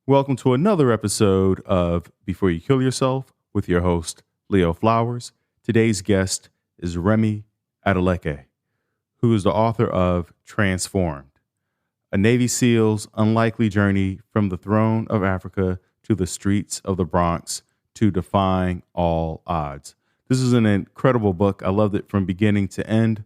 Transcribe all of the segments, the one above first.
Welcome to another episode of Before You Kill Yourself with your host, Leo Flowers. Today's guest is Remi Adeleke, who is the author of Transformed, a Navy SEAL's unlikely journey from the throne of Africa to the streets of the Bronx to defying all odds. This is an incredible book. I loved it from beginning to end.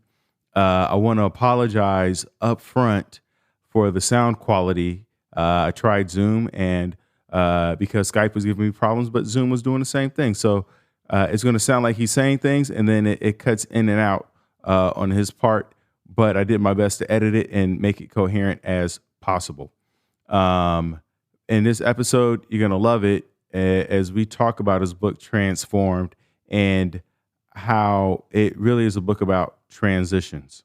I want to apologize up front for the sound quality. I tried Zoom and because Skype was giving me problems, but Zoom was doing the same thing. So it's going to sound like he's saying things and then it cuts in and out on his part. But I did my best to edit it and make it coherent as possible. In this episode, you're going to love it as we talk about his book, Transformed, and how it really is a book about transitions.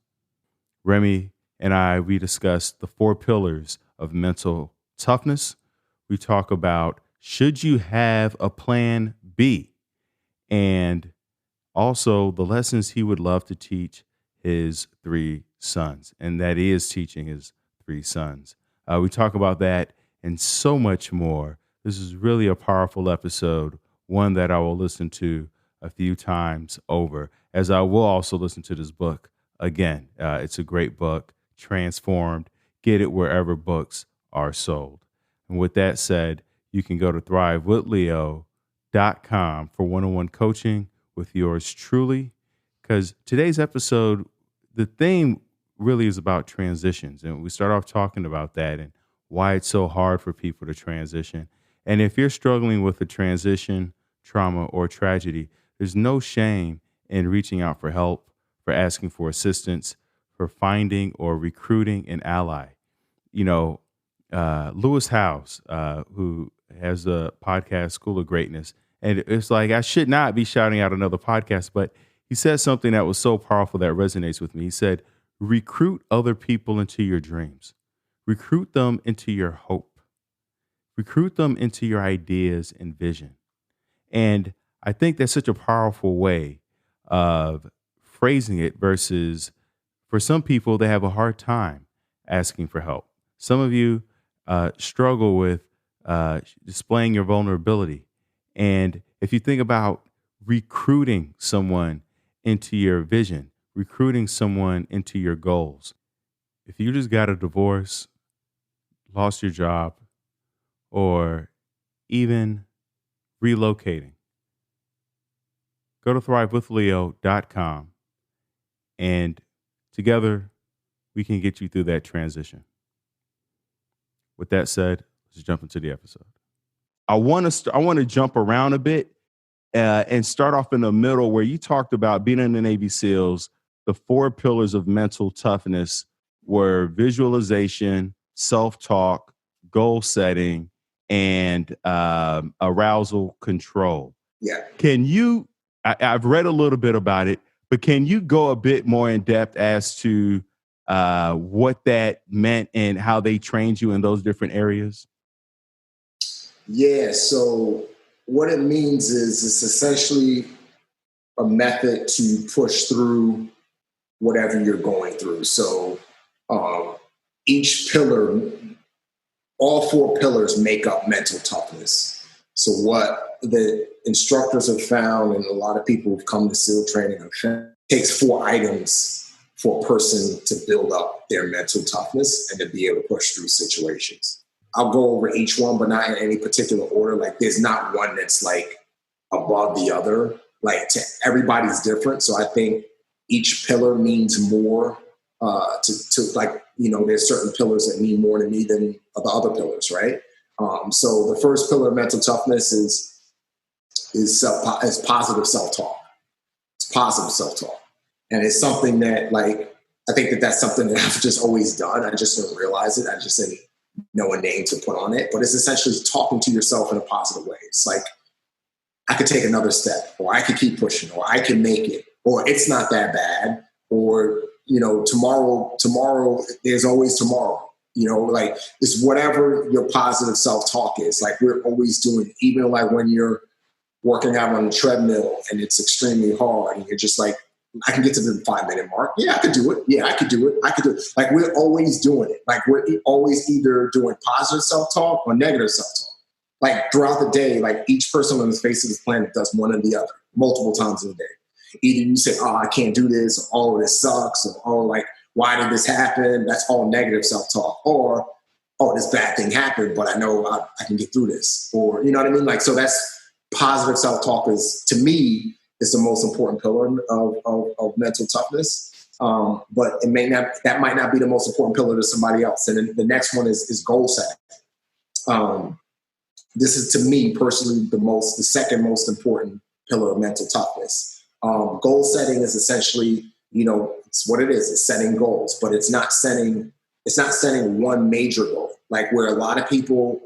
Remi and we discussed the 4 pillars of mental toughness. We talk about, should you have a plan B? And also the lessons he would love to teach his 3 sons. And that is teaching his 3 sons. We talk about that and so much more. This is really a powerful episode, one that I will listen to a few times over, as I will also listen to this book again. It's a great book, Transformed. Get it wherever books are sold. And with that said, you can go to thrivewithleo.com for one-on-one coaching with yours truly. Because today's episode, the theme really is about transitions. And we start off talking about that and why it's so hard for people to transition. And if you're struggling with a transition, trauma, or tragedy, there's no shame in reaching out for help, for asking for assistance, for finding or recruiting an ally. You know, Lewis Howes, who has a podcast, School of Greatness, and it's like I should not be shouting out another podcast, but he said something that was so powerful that resonates with me. He said, recruit other people into your dreams. Recruit them into your hope. Recruit them into your ideas and vision. And I think that's such a powerful way of phrasing it versus for some people, they have a hard time asking for help. Some of you struggle with displaying your vulnerability. And if you think about recruiting someone into your vision, recruiting someone into your goals, if you just got a divorce, lost your job, or even relocating, go to thrivewithleo.com and together we can get you through that transition. With that said, let's jump into the episode. I want to jump around a bit and start off in the middle where you talked about being in the Navy SEALs. The 4 pillars of mental toughness were visualization, self-talk, goal setting, and arousal control. Yeah. Can you, I've read a little bit about it, but can you go a bit more in depth as to what that meant and how they trained you in those different areas? Yeah. So what it means is it's essentially a method to push through whatever you're going through. So each pillar, all 4 pillars make up mental toughness. So what the instructors have found, and a lot of people who've come to SEAL training have found, it takes 4 items for a person to build up their mental toughness and to be able to push through situations. I'll go over each one, but not in any particular order. Like there's not one that's like above the other. Like everybody's different. So I think each pillar means more to like, you know, there's certain pillars that mean more to me than the other pillars, right? So the first pillar of mental toughness is positive self-talk. It's positive self-talk. And it's something that, like, I think that's something that I've just always done. I just didn't realize it. I just didn't know a name to put on it. But it's essentially talking to yourself in a positive way. It's like, I could take another step, or I could keep pushing, or I can make it, or it's not that bad, or, you know, tomorrow, there's always tomorrow. You know, like it's whatever your positive self-talk is. Like we're always doing, even like when you're working out on the treadmill and it's extremely hard and you're just like, I can get to the 5-minute mark. Yeah, I could do it. Yeah, I could do it. Like we're always doing it. Like we're always either doing positive self-talk or negative self-talk. like throughout the day, like each person on the face of this planet does one or the other multiple times in a day. Either you say, oh, I can't do this, or oh, this sucks, or oh, like, why did this happen? That's all negative self-talk. Or, oh, this bad thing happened, but I know I can get through this. Or, you know what I mean? Like, so that's positive self-talk is, to me, is the most important pillar of mental toughness. But that might not be the most important pillar to somebody else. And then the next one is goal setting. This is, to me personally, the second most important pillar of mental toughness. Goal setting is essentially, it's what it is. It's setting goals, but it's not setting one major goal. Like where a lot of people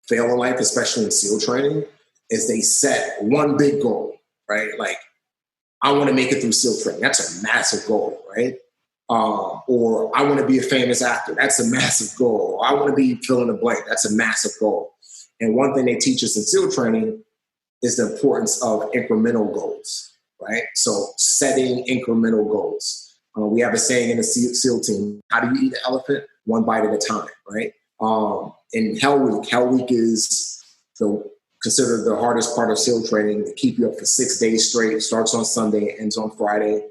fail in life, especially in SEAL training, is they set one big goal, right? Like, I want to make it through SEAL training. That's a massive goal, right? Or I want to be a famous actor. That's a massive goal. Or I want to be fill in the blank. That's a massive goal. And one thing they teach us in SEAL training is the importance of incremental goals, right? So setting incremental goals. We have a saying in the SEAL team, how do you eat an elephant? One bite at a time, right? In Hell Week is considered the hardest part of SEAL training, to keep you up for 6 days straight. Starts on Sunday, ends on Friday.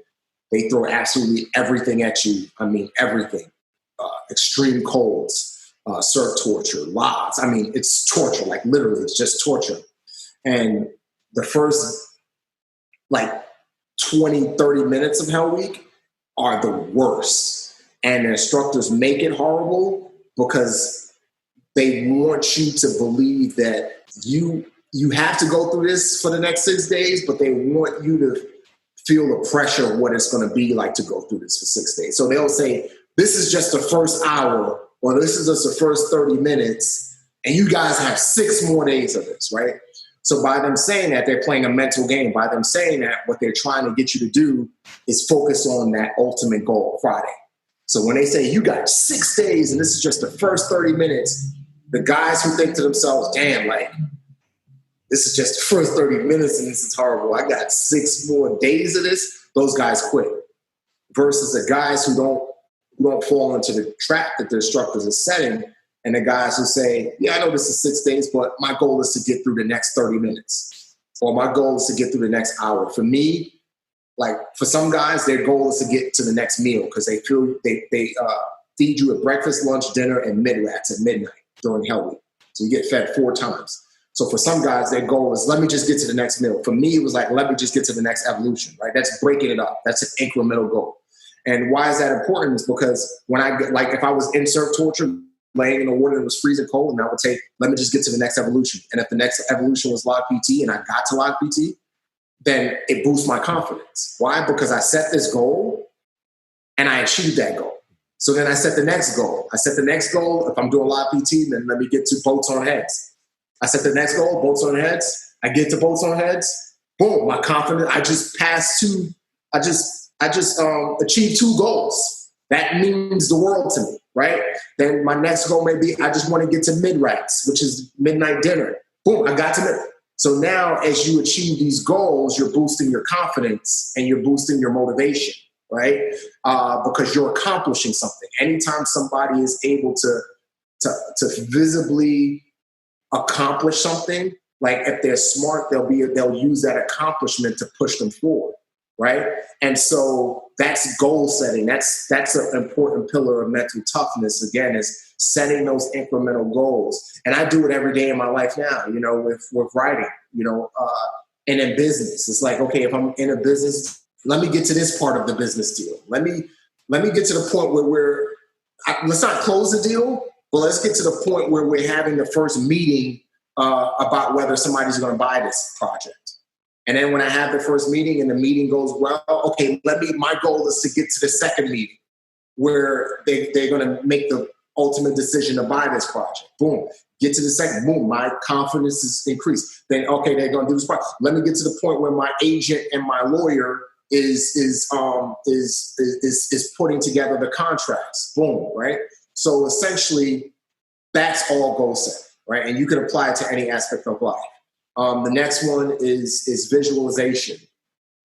They throw absolutely everything at you. I mean, everything. Extreme colds, surf torture, lots. I mean, it's torture, like literally, it's just torture. And the first, 20, 30 minutes of Hell Week are the worst. And the instructors make it horrible because they want you to believe that you have to go through this for the next 6 days, but they want you to feel the pressure of what it's going to be like to go through this for 6 days. So they'll say, this is just the first hour, or this is just the first 30 minutes, and you guys have 6 more days of this, right? So by them saying that, they're playing a mental game. By them saying that, what they're trying to get you to do is focus on that ultimate goal, Friday. So when they say you got 6 days and this is just the first 30 minutes, the guys who think to themselves, damn, this is just the first 30 minutes and this is horrible, I got 6 more days of this, those guys quit. Versus the guys who don't fall into the trap that the instructors are setting, and the guys who say, yeah, I know this is 6 days, but my goal is to get through the next 30 minutes. Or my goal is to get through the next hour. For me, for some guys, their goal is to get to the next meal because they feed you at breakfast, lunch, dinner, and mid-rats at midnight during Hell Week. So you get fed 4 times. So for some guys, their goal is, let me just get to the next meal. For me, it was like, let me just get to the next evolution, right? That's breaking it up. That's an incremental goal. And why is that important? Is because when if I was in surf torture, laying in the water that was freezing cold, and I would take, let me just get to the next evolution. And if the next evolution was log PT and I got to log PT, then it boosts my confidence. Why? Because I set this goal and I achieved that goal. So then I set the next goal. If I'm doing log PT, then let me get to boats on heads. I set the next goal, boats on heads. I get to boats on heads. Boom, my confidence. I just achieved 2 goals. That means the world to me, right? Then my next goal may be, I just want to get to mid-rats, which is midnight dinner. Boom, I got to mid. So now as you achieve these goals, you're boosting your confidence and you're boosting your motivation, right? Because you're accomplishing something. Anytime somebody is able to visibly accomplish something, like if they're smart, they'll use that accomplishment to push them forward. Right. And so that's goal setting. That's an important pillar of mental toughness, again, is setting those incremental goals. And I do it every day in my life now, with writing, and in business. It's like, okay, if I'm in a business, let me get to this part of the business deal. Let me get to the point where let's not close the deal, but let's get to the point where we're having the first meeting about whether somebody's going to buy this project. And then when I have the first meeting and the meeting goes well, okay, my goal is to get to the second meeting where they're going to make the ultimate decision to buy this project. Boom. Get to the second, boom, my confidence is increased. Then, okay, they're going to do this project. Let me get to the point where my agent and my lawyer is putting together the contracts. Boom, right? So essentially, that's all goal setting, right? And you can apply it to any aspect of life. The next one is visualization.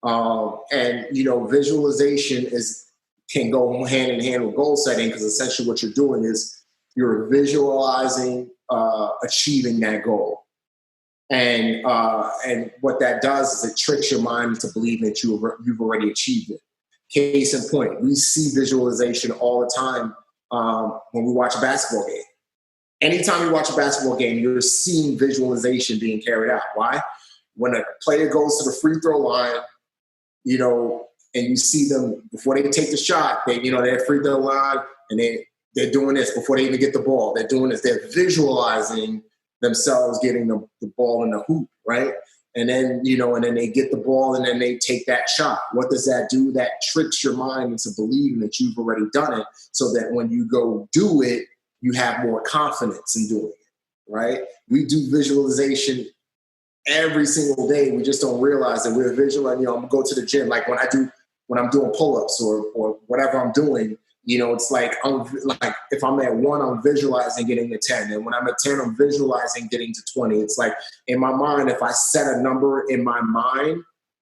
And, visualization can go hand in hand with goal setting, because essentially what you're doing is you're visualizing achieving that goal. And what that does is it tricks your mind into believing that you've already achieved it. Case in point, we see visualization all the time when we watch a basketball game. Anytime you watch a basketball game, you're seeing visualization being carried out. Why? When a player goes to the free throw line, and you see them before they take the shot, they're at free throw line and they're doing this before they even get the ball. They're doing this. They're visualizing themselves getting the ball in the hoop, right? And then, and then they get the ball and then they take that shot. What does that do? That tricks your mind into believing that you've already done it, so that when you go do it, you have more confidence in doing it, right? We do visualization every single day. We just don't realize that we're visualizing. I'm gonna go to the gym. Like when I'm doing pull-ups or whatever I'm doing, it's like if I'm at 1, I'm visualizing getting to 10. And when I'm at 10, I'm visualizing getting to 20. It's like in my mind, if I set a number in my mind,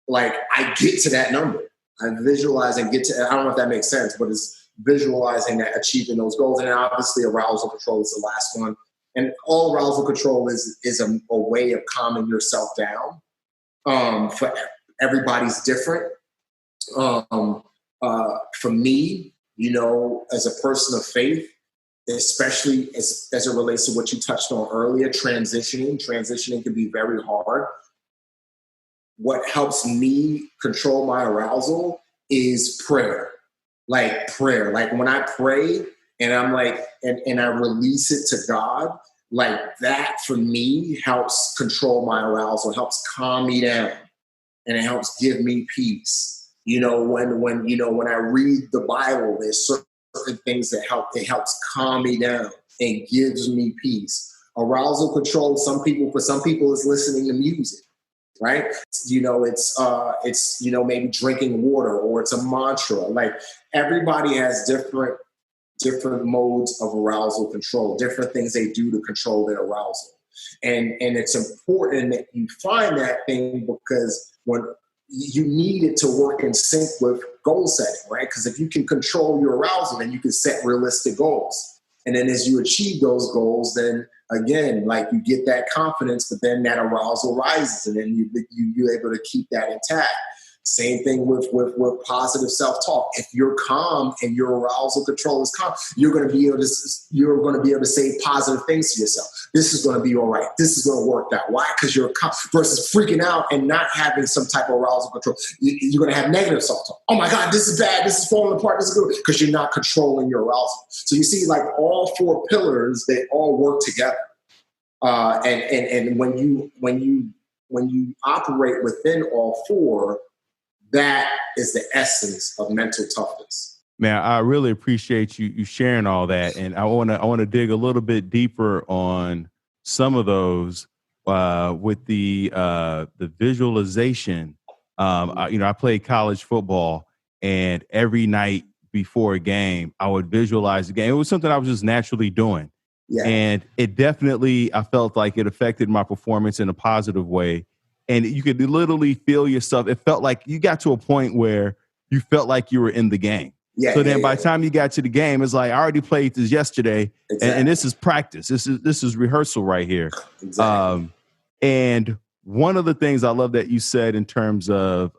like I get to that number. I visualize and get to, I don't know if that makes sense, but it's visualizing that, achieving those goals. And then obviously arousal control is the last one. And all arousal control is a way of calming yourself down. For everybody's different. For me, as a person of faith, especially as it relates to what you touched on earlier, transitioning can be very hard. What helps me control my arousal is prayer. Like when I pray and I'm like, and I release it to God, like that for me helps control my arousal, helps calm me down, and it helps give me peace. When I read the Bible, there's certain things that help. It helps calm me down and gives me peace. Arousal control. For some people, is listening to music, right? It's maybe drinking water, or it's a mantra. Like everybody has different modes of arousal control, different things they do to control their arousal, and it's important that you find that thing, because when you need it to work in sync with goal setting, right? Because if you can control your arousal, then you can set realistic goals. And then as you achieve those goals, then again, like you get that confidence, but then that arousal rises, and then you're able to keep that intact. Same thing with positive self-talk. If you're calm and your arousal control is calm, you're going to be able to say positive things to yourself. This is going to be all right. This is going to work out. Why? Because you're calm, versus freaking out and not having some type of arousal control. You're going to have negative self-talk. Oh my God, this is bad. This is falling apart. This is good, because you're not controlling your arousal. So you see, like all 4 pillars, they all work together. And when you operate within all 4. That is the essence of mental toughness. Man, I really appreciate you sharing all that, and I want to dig a little bit deeper on some of those with the visualization. I played college football, and every night before a game, I would visualize the game. It was something I was just naturally doing, and it definitely, I felt like it affected my performance in a positive way. And you could literally feel yourself. It felt like you got to a point where you felt like you were in the game. By the time you got to the game, it's like, I already played this yesterday, and this is practice. This is rehearsal right here. Exactly. And one of the things I love that you said in terms of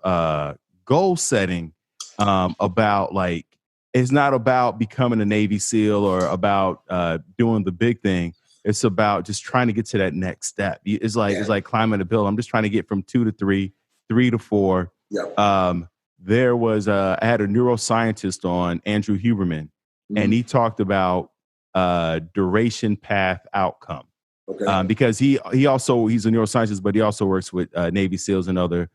goal setting, about like, it's not about becoming a Navy SEAL or about doing the big thing. It's about just trying to get to that next step. It's like climbing a hill. I'm just trying to get from 2 to 3, 3 to 4. Yep. There was I had a neuroscientist on, Andrew Huberman, and he talked about duration path outcome. Okay. Because he's a neuroscientist, but he also works with Navy SEALs and other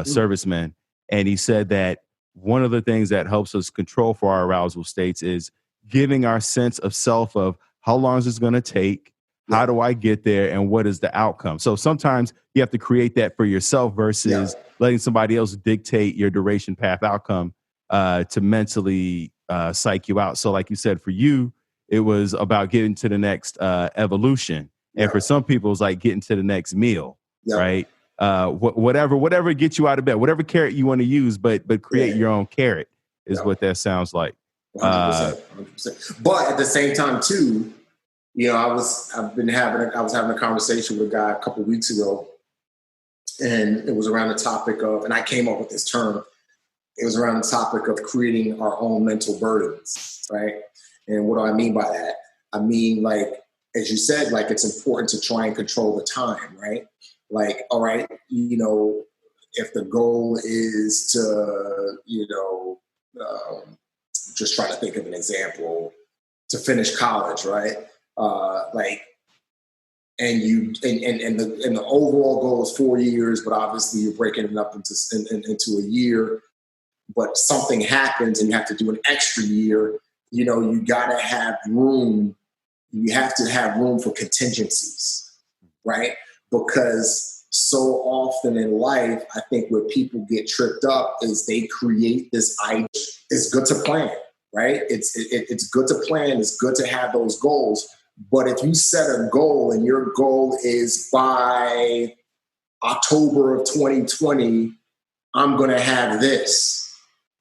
servicemen. And he said that one of the things that helps us control for our arousal states is giving our sense of self of, how long is this going to take? How do I get there? And what is the outcome? So sometimes you have to create that for yourself versus letting somebody else dictate your duration path outcome to mentally psych you out. So like you said, for you, it was about getting to the next evolution. And for some people, it's like getting to the next meal, right? Whatever gets you out of bed, whatever carrot you want to use, but create your own carrot is what that sounds like. 100%. But at the same time, too, I was having a conversation with a guy a couple of weeks ago, and it was around the topic of, and I came up with this term. It was around the topic of creating our own mental burdens, right? And what do I mean by that? I mean, like, as you said, like, it's important to try and control the time, right? Like, all right, if the goal is to, just trying to think of an example, to finish college, right? Like, and the overall goal is 4 years, but obviously you're breaking it up into a year. But something happens and you have to do an extra year. You gotta have room. You have to have room for contingencies, right? Because so often in life, I think where people get tripped up is they create this idea. It's good to plan, right? It's good to plan. It's good to have those goals. But if you set a goal and your goal is by October of 2020, I'm going to have this,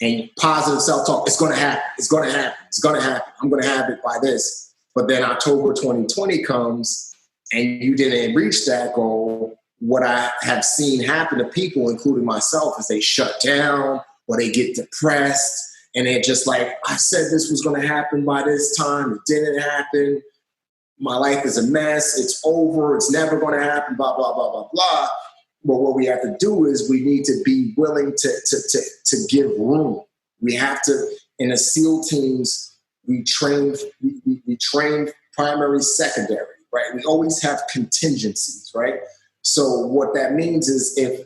and positive self-talk, it's going to happen. It's going to happen. It's going to happen. I'm going to have it by this. But then October 2020 comes and you didn't reach that goal. What I have seen happen to people, including myself, is they shut down or they get depressed. And they're just like, I said this was going to happen by this time. It didn't happen. My life is a mess. It's over. It's never going to happen, blah, blah, blah, blah, blah. But what we have to do is we need to be willing to give room. We have to, in the SEAL teams, we train primary, secondary, right? We always have contingencies, right? So what that means is if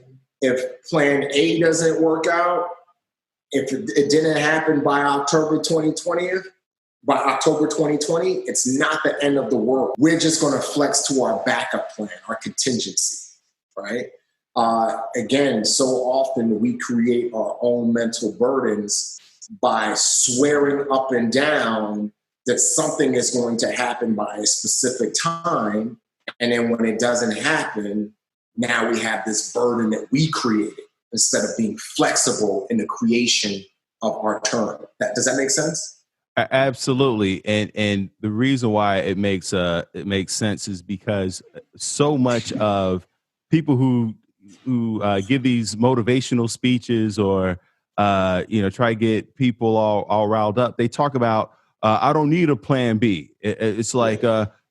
plan A doesn't work out, if it didn't happen by October 2020, it's not the end of the world. We're just going to flex to our backup plan, our contingency, right? Again, so often we create our own mental burdens by swearing up and down that something is going to happen by a specific time. And then when it doesn't happen, now we have this burden that we created instead of being flexible in the creation of our term. Does that make sense? Absolutely. And the reason why it makes sense is because so much of people who give these motivational speeches or try to get people all riled up, they talk about I don't need a plan B. It's like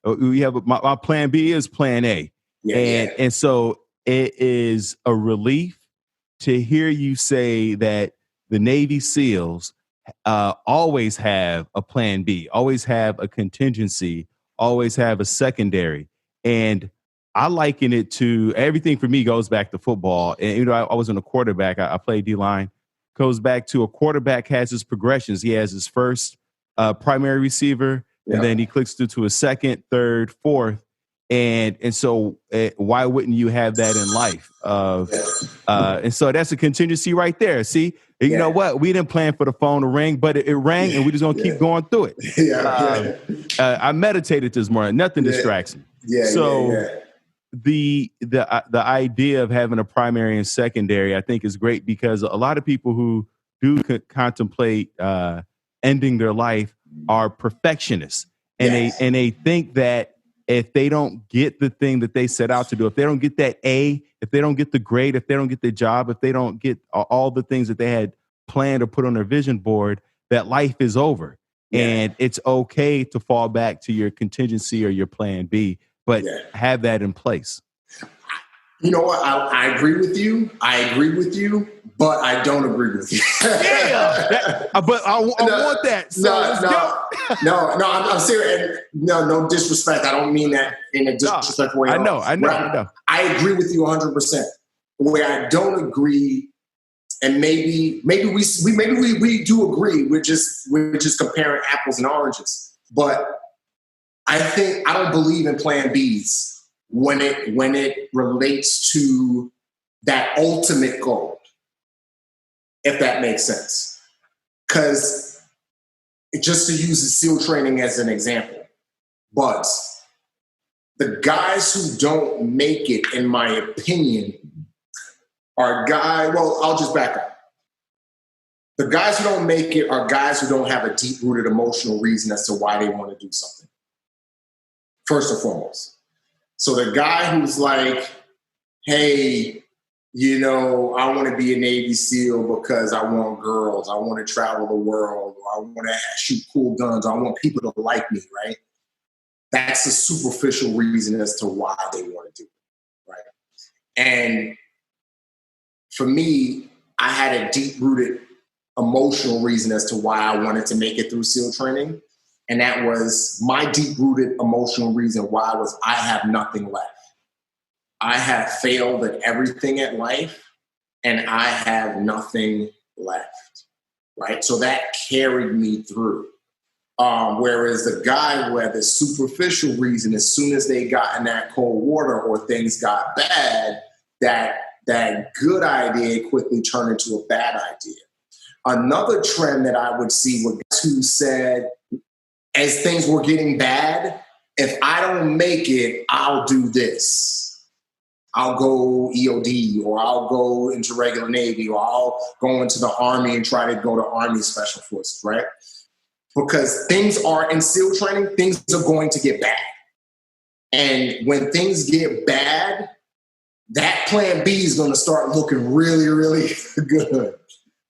we have my plan B is plan A. And so it is a relief to hear you say that the Navy SEALs always have a plan B, always have a contingency, always have a secondary. And I liken it to everything. For me goes back to football. And, I wasn't a quarterback. I played D-line. Goes back to a quarterback has his progressions. He has his first primary receiver, and then he clicks through to a second, third, fourth. And so why wouldn't you have that in life? And so that's a contingency right there. See, you know what? We didn't plan for the phone to ring, but it rang, and we're just going to keep going through it. I meditated this morning. Nothing distracts me. The idea of having a primary and secondary, I think, is great because a lot of people who do contemplate ending their life are perfectionists, and they think that if they don't get the thing that they set out to do, if they don't get that A, if they don't get the grade, if they don't get the job, if they don't get all the things that they had planned or put on their vision board, that life is over. And it's okay to fall back to your contingency or your plan B, but have that in place. You know what? I agree with you. But I don't agree with you. But I want that. So no, I'm serious. No disrespect. I don't mean that in a disrespectful way. I know. I agree with you 100%. Where I don't agree, and maybe we do agree. We're just comparing apples and oranges. But I don't believe in plan Bs when it relates to that ultimate goal, if that makes sense. Because just to use the SEAL training as an example, but the guys who don't make it, in my opinion, I'll just back up. The guys who don't make it are guys who don't have a deep-rooted emotional reason as to why they want to do something. first and foremost. So the guy who's like, hey, I want to be a Navy SEAL because I want girls, I want to travel the world, or I want to shoot cool guns, or I want people to like me, right? That's a superficial reason as to why they want to do it, right? And for me, I had a deep-rooted emotional reason as to why I wanted to make it through SEAL training. And that was my deep-rooted emotional reason why was I have nothing left. I have failed at everything at life, and I have nothing left, right? So that carried me through. Whereas the guy who had the superficial reason, as soon as they got in that cold water or things got bad, that good idea quickly turned into a bad idea. Another trend that I would see was who said, as things were getting bad, if I don't make it, I'll do this. I'll go EOD, or I'll go into regular Navy, or I'll go into the Army and try to go to Army Special Forces, right? Because things are in SEAL training, things are going to get bad. And when things get bad, that plan B is going to start looking really, really good.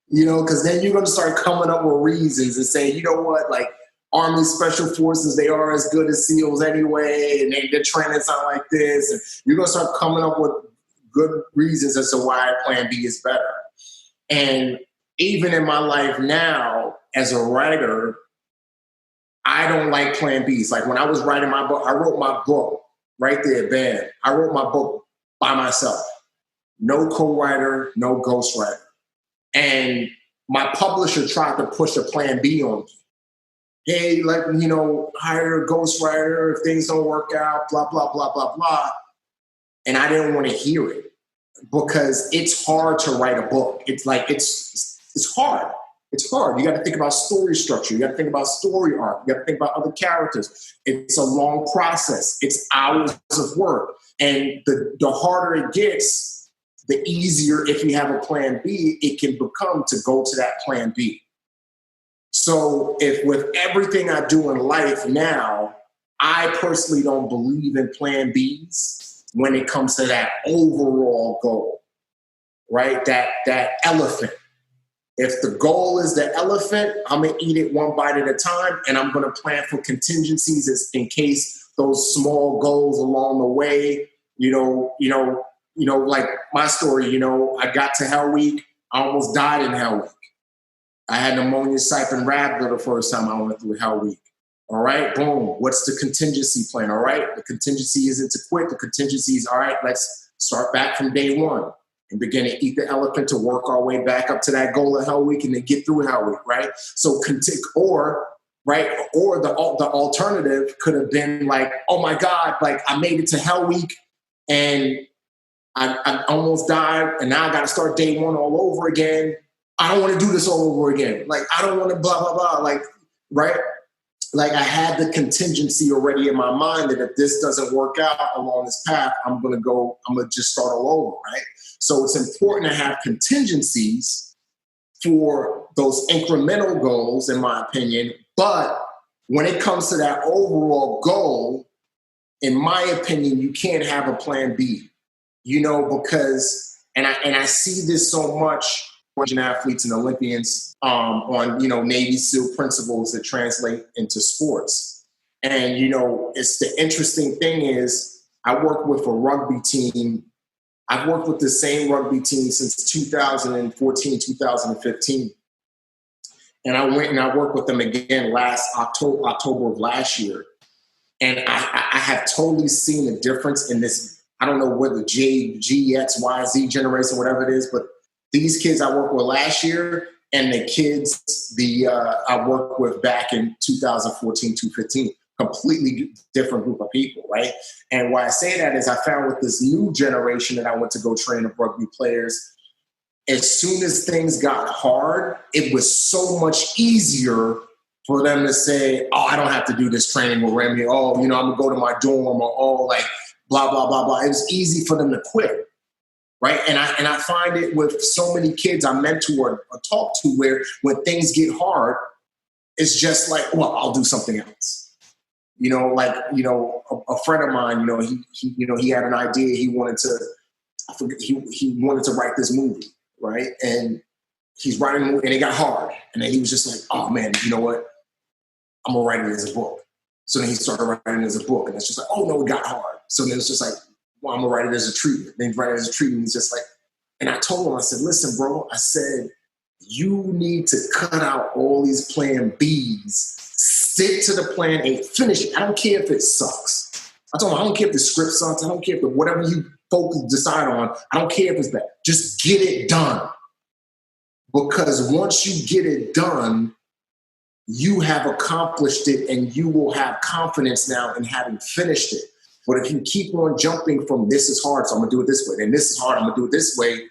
Because then you're going to start coming up with reasons and saying, you know what, like Army Special Forces, they are as good as SEALs anyway, and their training's not like this. And you're going to start coming up with good reasons as to why plan B is better. And even in my life now, as a writer, I don't like plan Bs. Like when I was writing my book, I wrote my book right there, bam. I wrote my book by myself. No co-writer, no ghostwriter. And my publisher tried to push a plan B on me. Hey, hire a ghostwriter if things don't work out, blah, blah, blah, blah, blah. And I didn't want to hear it because it's hard to write a book. It's like, it's hard. It's hard. You got to think about story structure. You got to think about story arc. You got to think about other characters. It's a long process. It's hours of work. And the harder it gets, the easier, if you have a plan B, it can become to go to that plan B. So if with everything I do in life now, I personally don't believe in plan Bs when it comes to that overall goal, right? That elephant. If the goal is the elephant, I'm going to eat it one bite at a time, and I'm going to plan for contingencies in case those small goals along the way, like my story, I got to Hell Week. I almost died in Hell Week. I had pneumonia, siphon Radler the first time I went through Hell Week. All right, boom. What's the contingency plan? All right, the contingency isn't to quit. The contingency is, all right, let's start back from day one and begin to eat the elephant to work our way back up to that goal of Hell Week and then get through Hell Week, right? So, or the alternative could have been like, oh my God, like I made it to Hell Week and I almost died and now I got to start day one all over again. I don't want to do this all over again. Like, I don't want to blah, blah, blah. Like, right? Like I had the contingency already in my mind that if this doesn't work out along this path, I'm going to just start all over, right? So it's important to have contingencies for those incremental goals, in my opinion. But when it comes to that overall goal, in my opinion, you can't have a plan B, because, and I see this so much athletes and Olympians on, Navy SEAL principles that translate into sports. And, it's the interesting thing is I work with a rugby team. I've worked with the same rugby team since 2014, 2015. And I went and I worked with them again last October of last year. And I have totally seen a difference in this. I don't know what the G, X, Y, Z generation, whatever it is, but these kids I worked with last year and the kids I worked with back in 2014, 2015, completely different group of people, right? And why I say that is I found with this new generation that I went to go train of rugby players, as soon as things got hard, it was so much easier for them to say, oh, I don't have to do this training with Remi. Oh, I'm going to go to my dorm or blah, blah, blah, blah. It was easy for them to quit. Right. And I find it with so many kids I mentor or talk to where when things get hard, it's just like, well, I'll do something else. Like, a friend of mine, he had an idea. He wanted to, he wanted to write this movie, right? And he's writing a movie, and it got hard. And then he was just like, oh man, you know what? I'm gonna write it as a book. So then he started writing it as a book, and it's just like, oh no, it got hard. So then it's just like, well, I'm gonna write it as a treatment. Then he write it as a treatment. He's just like, and I told him, I said, listen, bro, I said, you need to cut out all these plan Bs, stick to the plan A, finish it. I don't care if it sucks. I told him, I don't care if the script sucks. I don't care if whatever you folks decide on, I don't care if it's bad. Just get it done. Because once you get it done, you have accomplished it and you will have confidence now in having finished it. But if you keep on jumping from this is hard, so I'm gonna do it this way, then this is hard, I'm gonna do it this way,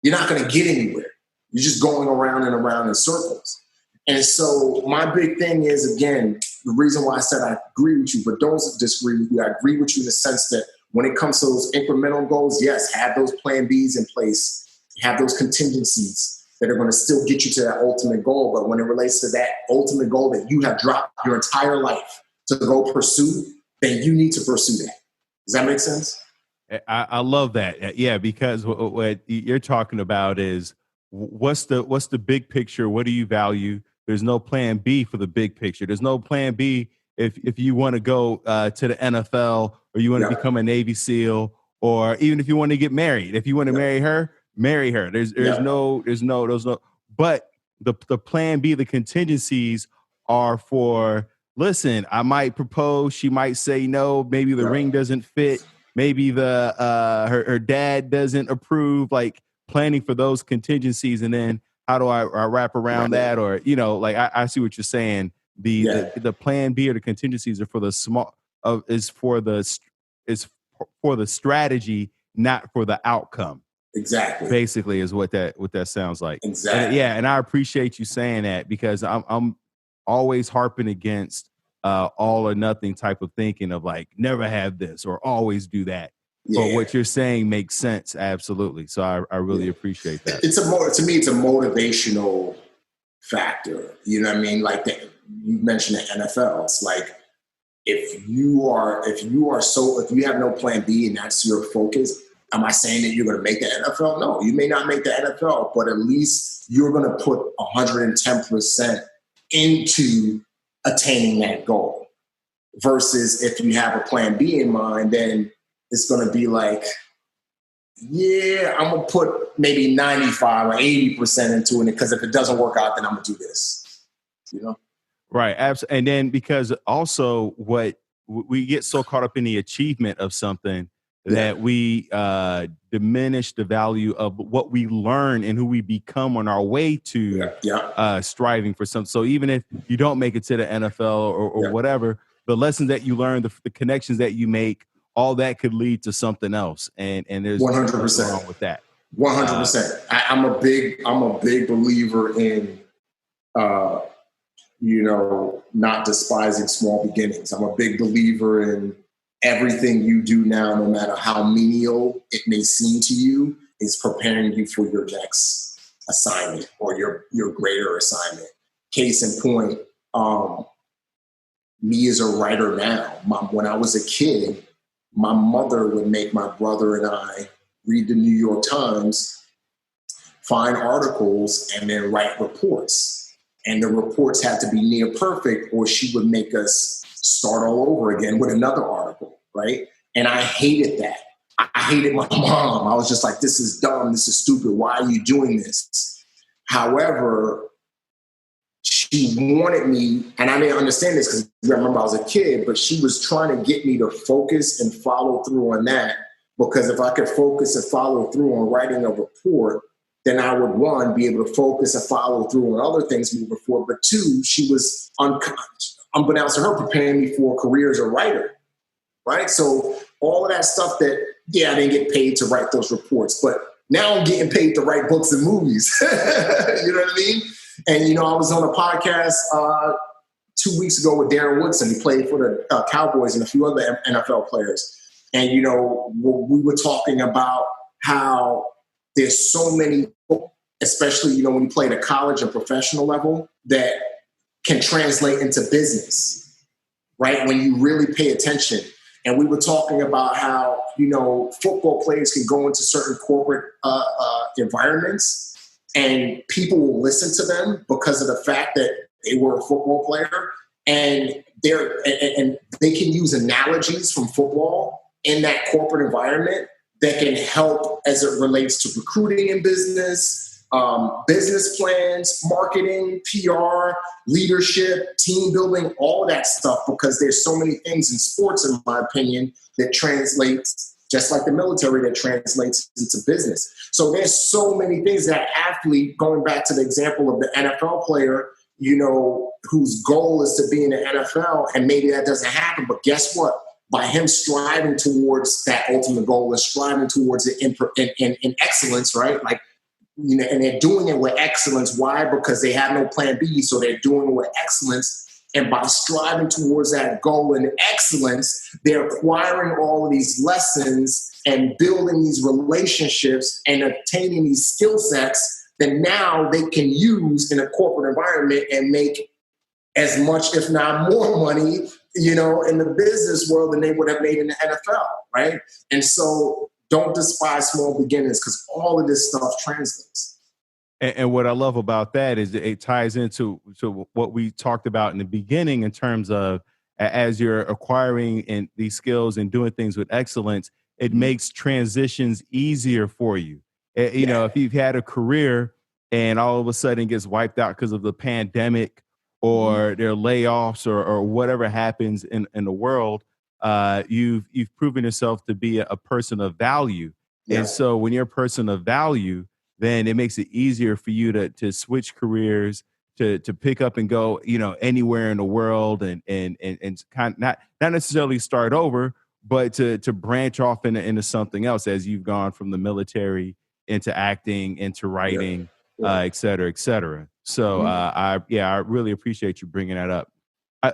you're not gonna get anywhere. You're just going around and around in circles. And so my big thing is, again, the reason why I said I agree with you, but don't disagree with you. I agree with you in the sense that when it comes to those incremental goals, yes, have those plan Bs in place, have those contingencies that are going to still get you to that ultimate goal. But when it relates to that ultimate goal that you have dropped your entire life to go pursue, then you need to pursue that. Does that make sense? I love that. Yeah, because what you're talking about is what's the big picture? What do you value? There's no plan B for the big picture. There's no plan B if you want to go to the NFL or you want to become a Navy SEAL, or even if you want to get married. If you want to marry her, marry her. There's no. But the plan B, the contingencies are for, listen, I might propose, she might say no, maybe the ring doesn't fit, maybe her dad doesn't approve, like planning for those contingencies. And then how do I wrap around that? Or, like I see what you're saying. The plan B or the contingencies are for the is for the strategy, not for the outcome. Exactly. Basically is what that sounds like. Exactly. And I appreciate you saying that, because I'm always harping against all or nothing type of thinking of like never have this or always do that. But what you're saying makes sense. Absolutely. So I really appreciate that. To me, it's a motivational factor. You know what I mean? Like you mentioned the NFL. It's like if you have no plan B and that's your focus. Am I saying that you're going to make the NFL? No, you may not make the NFL, but at least you're going to put 110% into attaining that goal. Versus if you have a plan B in mind, then it's going to be like, yeah, I'm going to put maybe 95 or 80% into it, because if it doesn't work out, then I'm going to do this. Right. Absolutely. And then because also what we get so caught up in the achievement of something that we diminish the value of what we learn and who we become on our way to striving for something. So even if you don't make it to the NFL or whatever, the lessons that you learn, the connections that you make, all that could lead to something else. And there's 100% wrong with that. 100%. I'm a big believer in, not despising small beginnings. I'm a big believer in everything you do now, no matter how menial it may seem to you, is preparing you for your next assignment or your greater assignment. Case in point, me as a writer now, when I was a kid, my mother would make my brother and I read the New York Times, find articles, and then write reports. And the reports had to be near perfect, or she would make us start all over again with another article, right? And I hated that. I hated my mom. I was just like, this is dumb. This is stupid. Why are you doing this? However, she wanted me, and I didn't understand this because I remember I was a kid, but she was trying to get me to focus and follow through on that, because if I could focus and follow through on writing a report, then I would, one, be able to focus and follow through on other things moving forward. But two, she was unbeknownst to her, preparing me for a career as a writer, right? So all of that stuff that, I didn't get paid to write those reports, but now I'm getting paid to write books and movies. You know what I mean? And, I was on a podcast 2 weeks ago with Darren Woodson. He played for the Cowboys and a few other NFL players. And, we were talking about how there's so many, especially, when you play at a college and professional level, that can translate into business. right? When you really pay attention. And we were talking about how, football players can go into certain corporate environments and people will listen to them because of the fact that they were a football player, and they can use analogies from football in that corporate environment that can help as it relates to recruiting in business, business plans, marketing, PR, leadership, team building, all of that stuff, because there's so many things in sports, in my opinion, that translates, just like the military, that translates into business. So there's so many things that athlete, going back to the example of the NFL player, whose goal is to be in the NFL, and maybe that doesn't happen, but guess what? By him striving towards that ultimate goal and striving towards it in excellence, right? Like, and they're doing it with excellence. Why? Because they have no plan B, so they're doing it with excellence. And by striving towards that goal in excellence, they're acquiring all of these lessons and building these relationships and obtaining these skill sets that now they can use in a corporate environment and make as much, if not more money, in the business world than they would have made in the NFL, right? And so don't despise small beginnings, because all of this stuff translates. And what I love about that is it ties into what we talked about in the beginning in terms of, as you're acquiring these skills and doing things with excellence, it makes transitions easier for you. If you've had a career and all of a sudden it gets wiped out because of the pandemic or there are layoffs or whatever happens in the world, you've proven yourself to be a person of value. Yeah. And so when you're a person of value, then it makes it easier for you to switch careers, to pick up and go, anywhere in the world and kind of not necessarily start over, but to branch off into something else as you've gone from the military into acting, into writing, et cetera, et cetera. So I really appreciate you bringing that up.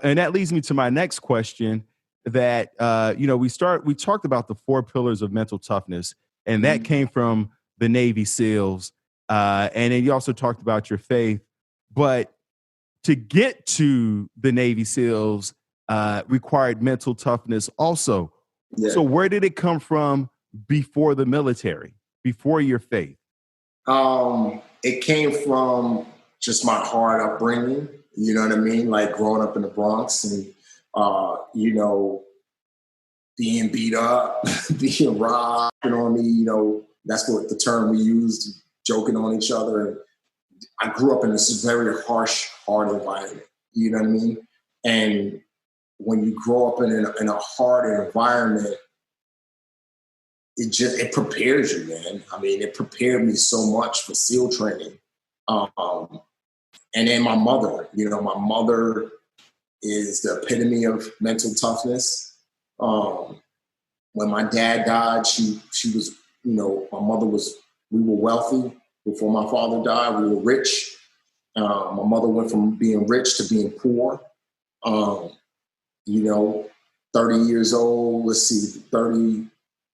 And that leads me to my next question that, we talked about the 4 pillars of mental toughness, and that came from the Navy SEALs. And then you also talked about your faith, but to get to the Navy SEALs required mental toughness also. Yeah. So where did it come from before the military, before your faith? It came from just my hard upbringing, you know what I mean? Like growing up in the Bronx and, being beat up, being robbed on me, that's what the term we used, joking on each other. And I grew up in this very harsh, hard environment, you know what I mean? And when you grow up in a hard environment, it prepares you, man. I mean, it prepared me so much for SEAL training. And then my mother is the epitome of mental toughness. When my dad died, she was, my mother was, we were wealthy before my father died. We were rich. My mother went from being rich to being poor. 30 years old,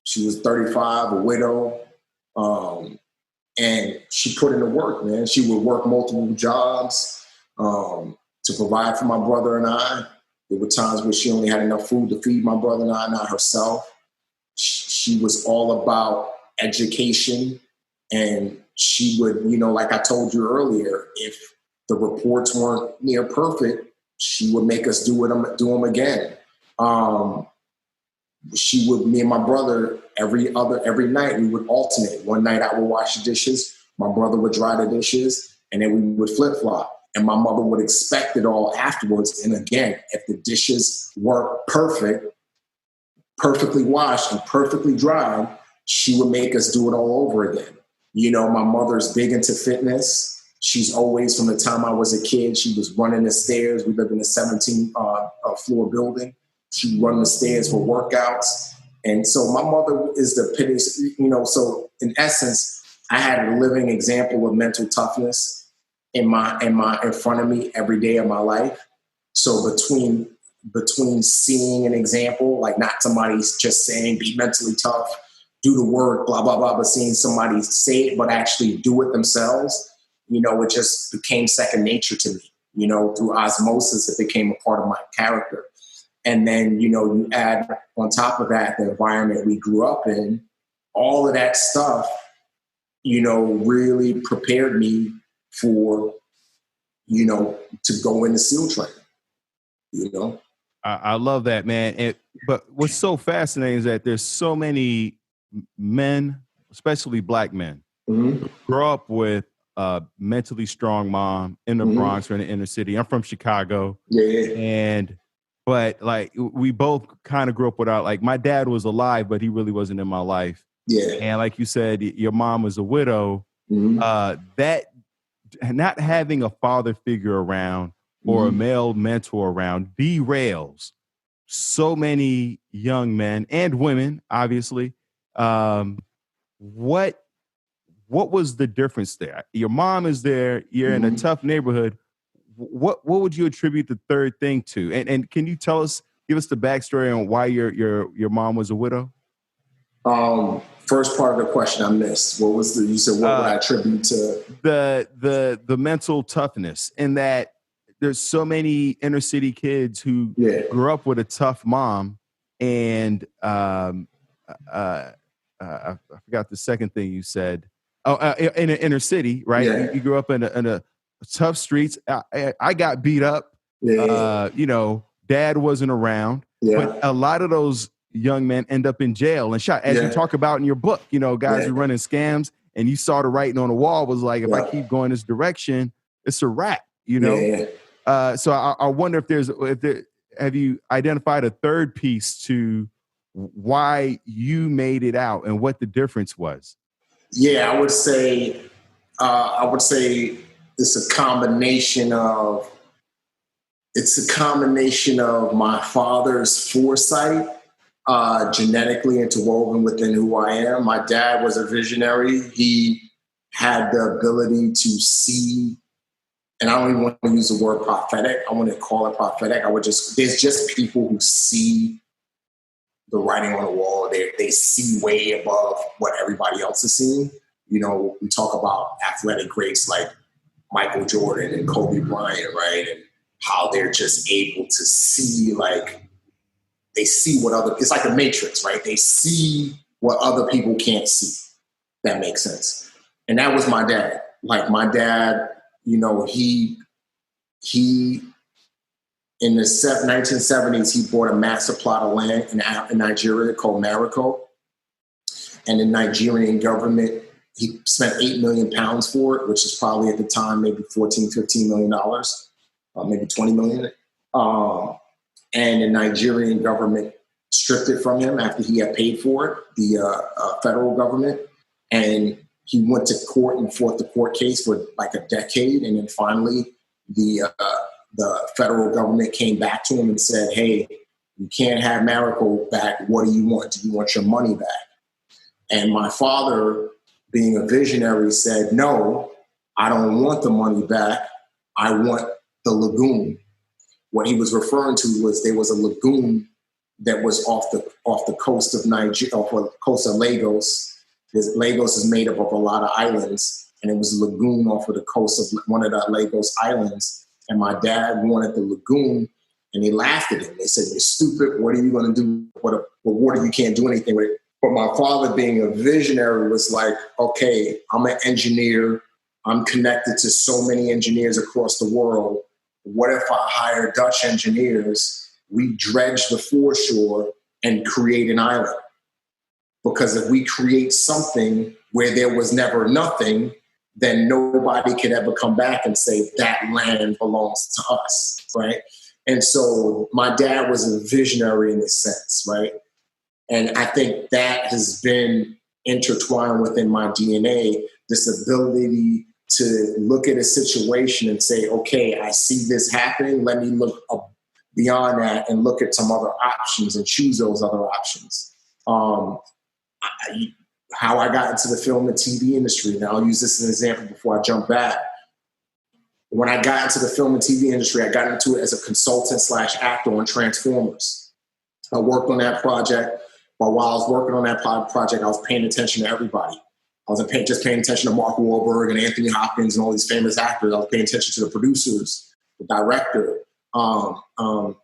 she was 35, a widow. And she put in the work, man. She would work multiple jobs to provide for my brother and I. There were times where she only had enough food to feed my brother and I, not herself. She was all about education. And she would, like I told you earlier, if the reports weren't near perfect, she would make us do them again. Me and my brother, every night we would alternate. One night I would wash the dishes, my brother would dry the dishes, and then we would flip-flop. And my mother would expect it all afterwards. And again, if the dishes weren't perfectly washed and perfectly dried, she would make us do it all over again. My mother's big into fitness. She's always, from the time I was a kid, she was running the stairs. We lived in a 17-floor building. She'd run the stairs for workouts. And so my mother is the epitome, so in essence, I had a living example of mental toughness in front of me every day of my life. So between seeing an example, like not somebody's just saying, be mentally tough, do the work, blah, blah, blah, but seeing somebody say it, but actually do it themselves, it just became second nature to me. Through osmosis, it became a part of my character. And then, you add on top of that the environment we grew up in, all of that stuff, really prepared me for, to go into SEAL training. I love that, man. But what's so fascinating is that there's so many men, especially black men, Mm-hmm. who grow up with a mentally strong mom in the Bronx or in the inner city. I'm from Chicago. Yeah. But like we both kind of grew up without, like, my dad was alive, but he really wasn't in my life. Yeah. And like you said, your mom was a widow. That not having a father figure around or a male mentor around derails so many young men and women, obviously. What was the difference there? Your mom is there. You're in a tough neighborhood. What would you attribute the third thing to? And can you give us the backstory on why your mom was a widow? First part of the question I missed. What was you said? What would I attribute to the mental toughness? In that there's so many inner city kids who grew up with a tough mom, and I forgot the second thing you said. In an inner city, right? Yeah. You grew up in a tough streets. I got beat up. Dad wasn't around, but a lot of those young men end up in jail and shot, as you talk about in your book. Guys who running scams, and you saw the writing on the wall was like, if I keep going this direction, it's a wrap. So I wonder have you identified a third piece to why you made it out and what the difference was? Yeah, I would say it's a combination of my father's foresight, genetically interwoven within who I am. My dad was a visionary. He had the ability to see, and I don't even want to use the word prophetic. I want to call it prophetic. There's just people who see the writing on the wall. They see way above what everybody else is seeing. We talk about athletic greats like Michael Jordan and Kobe Bryant, right? And how they're just able to see, they see it's like a matrix, right? They see what other people can't see. That makes sense. And that was my dad. Like my dad, he in the 1970s, he bought a massive plot of land in Nigeria called Mariko. And the Nigerian government, he spent 8 million pounds for it, which is probably at the time maybe $14-15 million, maybe 20 million. And the Nigerian government stripped it from him after he had paid for it, the federal government. And he went to court and fought the court case for like a decade. And then finally, the federal government came back to him and said, hey, you can't have Mariko back. What do you want? Do you want your money back? And my father, being a visionary, said, no, I don't want the money back. I want the lagoon. What he was referring to was there was a lagoon that was off the coast of Nigeria, off the coast of Lagos. Lagos is made up of a lot of islands, and it was a lagoon off of the coast of one of the Lagos islands. And my dad wanted the lagoon, and they laughed at him. They said, you're stupid. What are you going to do with water? You can't do anything with it. But my father, being a visionary, was like, okay, I'm an engineer. I'm connected to so many engineers across the world. What if I hire Dutch engineers? We dredge the foreshore and create an island. Because if we create something where there was never nothing, then nobody could ever come back and say that land belongs to us, right? And so my dad was a visionary in this sense, right? And I think that has been intertwined within my DNA, this ability to look at a situation and say, okay, I see this happening. Let me look beyond that and look at some other options and choose those other options. How I got into the film and TV industry, and I'll use this as an example before I jump back. When I got into the film and TV industry, I got into it as a consultant / actor on Transformers. I worked on that project. But while I was working on that project, I was paying attention to everybody. I wasn't just paying attention to Mark Wahlberg and Anthony Hopkins and all these famous actors. I was paying attention to the producers, the director,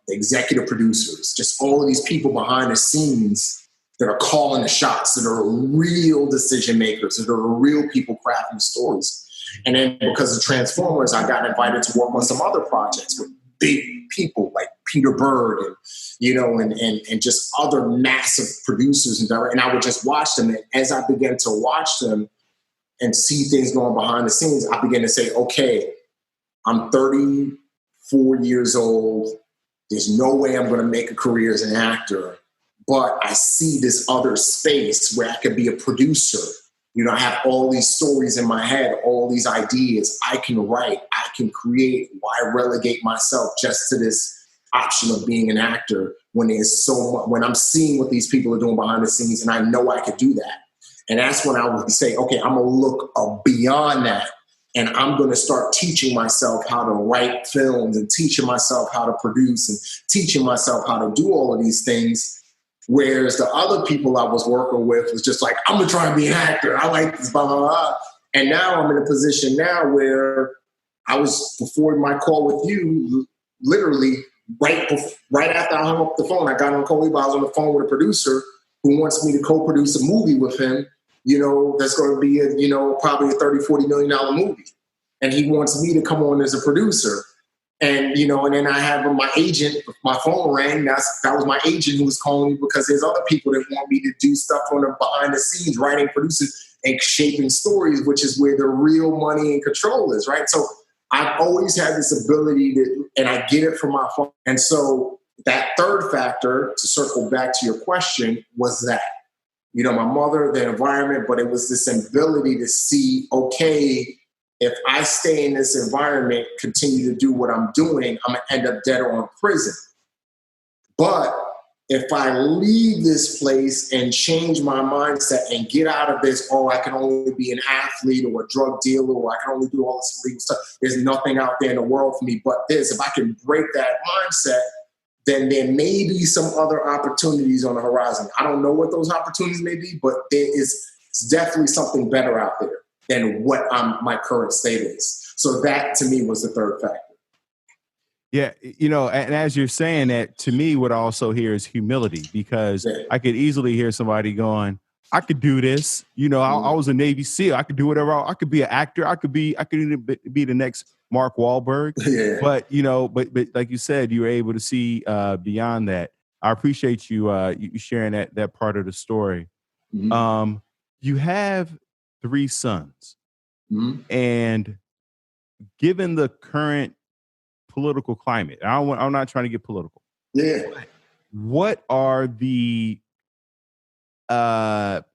executive producers, just all of these people behind the scenes that are calling the shots, that are real decision makers, that are real people crafting stories. And then because of Transformers, I got invited to work on some other projects with big people like Peter Berg and, and just other massive producers and directors. And I would just watch them. And as I began to watch them and see things going behind the scenes, I began to say, okay, I'm 34 years old. There's no way I'm going to make a career as an actor, but I see this other space where I could be a producer. I have all these stories in my head, all these ideas. I can write, I can create. Why relegate myself just to this option of being an actor when there's so much, when I'm seeing what these people are doing behind the scenes and I know I could do that. And that's when I would say, okay, I'm going to look beyond that. And I'm going to start teaching myself how to write films and teaching myself how to produce and teaching myself how to do all of these things. Whereas the other people I was working with was just like, I'm going to try and be an actor. I like this, blah, blah, blah. And now I'm in a position now where I was, before my call with you, literally right after I hung up the phone, I got on Coley, I was on the phone with a producer who wants me to co-produce a movie with him, that's going to be probably a $30-40 million movie. And he wants me to come on as a producer. And, and then I have my agent, my phone rang. That was my agent who was calling me because there's other people that want me to do stuff on the behind the scenes, writing, producing, and shaping stories, which is where the real money and control is, right? So I've always had this ability to, and I get it from my phone. And so that third factor, to circle back to your question, was that, my mother, the environment, but it was this ability to see, okay, if I stay in this environment, continue to do what I'm doing, I'm going to end up dead or in prison. But if I leave this place and change my mindset and get out of this, I can only be an athlete or a drug dealer, or I can only do all this illegal stuff. There's nothing out there in the world for me but this. If I can break that mindset, then there may be some other opportunities on the horizon. I don't know what those opportunities may be, but it's definitely something better out there than what my current state is. So that, to me, was the third factor. Yeah, and as you're saying that, to me, what I also hear is humility, because I could easily hear somebody going, I could do this. I was a Navy SEAL. I could do whatever. I could be an actor. I could be the next Mark Wahlberg. Yeah. But, but like you said, you were able to see beyond that. I appreciate you sharing that part of the story. Mm-hmm. You have 3 sons. Mm-hmm. And given the current political climate, I'm not trying to get political. Yeah. What are the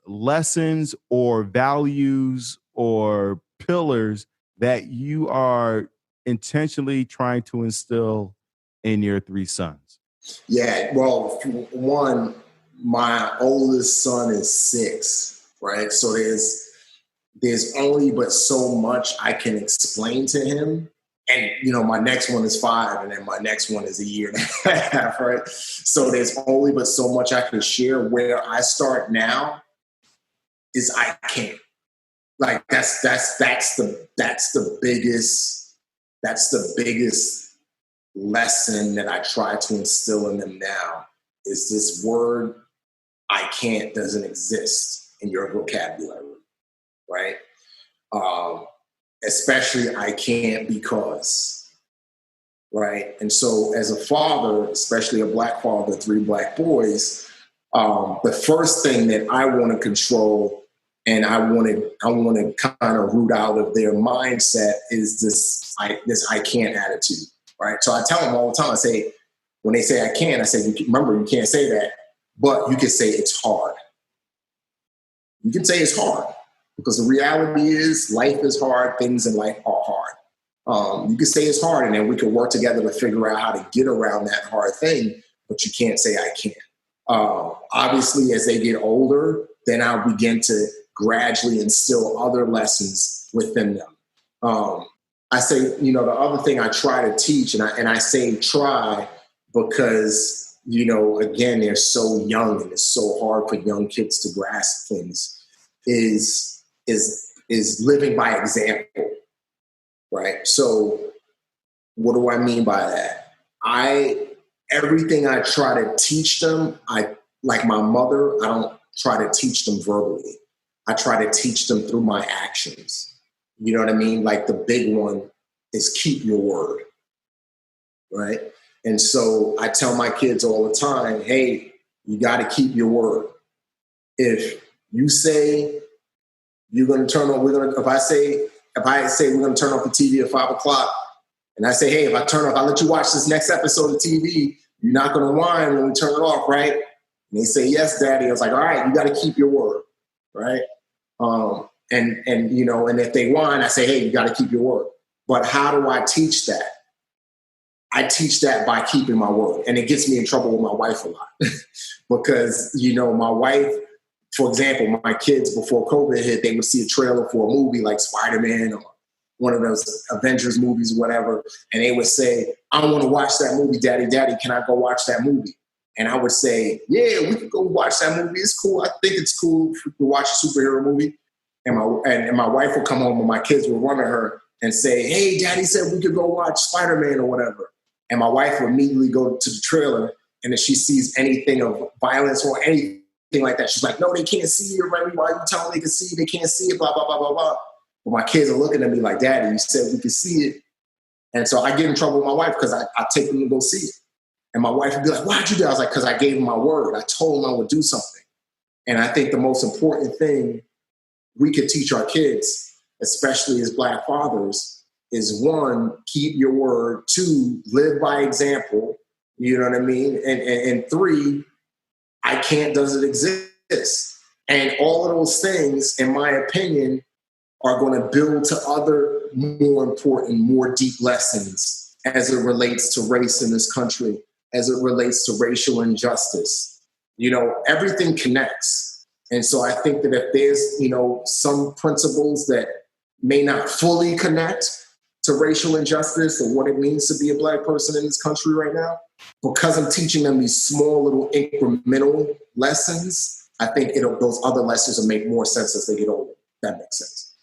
lessons or values or pillars that you are intentionally trying to instill in your 3 sons? Yeah, well, one, my oldest son is 6, right? So there's only but so much I can explain to him. And, my next one is 5, and then my next one is a year and a half, right? So there's only but so much I can share. Where I start now is I can't. Like that's the biggest lesson that I try to instill in them now is this word I can't doesn't exist in your vocabulary, right? Especially I can't because, right? And so as a father, especially a Black father, 3 Black boys, the first thing that I want to control and I want to kind of root out of their mindset is this I can't attitude, right? So I tell them all the time, I say, when they say I can't, I say, remember, you can't say that, but you can say it's hard. You can say it's hard. Because the reality is life is hard. Things in life are hard. You can say it's hard, and then we can work together to figure out how to get around that hard thing, but you can't say I can't. Obviously, as they get older, then I'll begin to gradually instill other lessons within them. I say, the other thing I try to teach, and I say try because, again, they're so young and it's so hard for young kids to grasp things, is living by example, right? So what do I mean by that? Everything I try to teach them, like my mother, I don't try to teach them verbally. I try to teach them through my actions. You know what I mean? Like the big one is keep your word, right? And so I tell my kids all the time, hey, you got to keep your word. If you say you're going to turn on, if I say we're going to turn off the TV at 5:00, and I say, hey, if I let you watch this next episode of TV, you're not going to whine when we turn it off, right? And they say, yes, Daddy. I was like, all right, you got to keep your word, right? And if they whine, I say, hey, you got to keep your word. But how do I teach that? I teach that by keeping my word. And it gets me in trouble with my wife a lot because, my wife, for example, my kids before COVID hit, they would see a trailer for a movie like Spider-Man or one of those Avengers movies or whatever. And they would say, I want to watch that movie, Daddy, can I go watch that movie? And I would say, yeah, we could go watch that movie. It's cool. I think it's cool to watch a superhero movie. And my wife would come home and my kids would run to her and say, hey, Daddy said we could go watch Spider-Man or whatever. And my wife would immediately go to the trailer, and if she sees anything of violence or anything like that, she's like, no, they can't see it, Remi. Why are you telling them they can see it? They can't see it, blah, blah, blah, blah, blah. But my kids are looking at me like, Daddy, you said we could see it. And so I get in trouble with my wife because I take them to go see it. And my wife would be like, why'd you do that? I was like, because I gave them my word. I told them I would do something. And I think the most important thing we could teach our kids, especially as Black fathers, is one, keep your word. Two, live by example. You know what I mean? And three, I can't doesn't exist. And all of those things, in my opinion, are going to build to other more important, more deep lessons as it relates to race in this country, as it relates to racial injustice. Everything connects. And so I think that if there's, some principles that may not fully connect to racial injustice or what it means to be a Black person in this country right now, because I'm teaching them these small little incremental lessons, I think those other lessons will make more sense as they get older. That makes sense.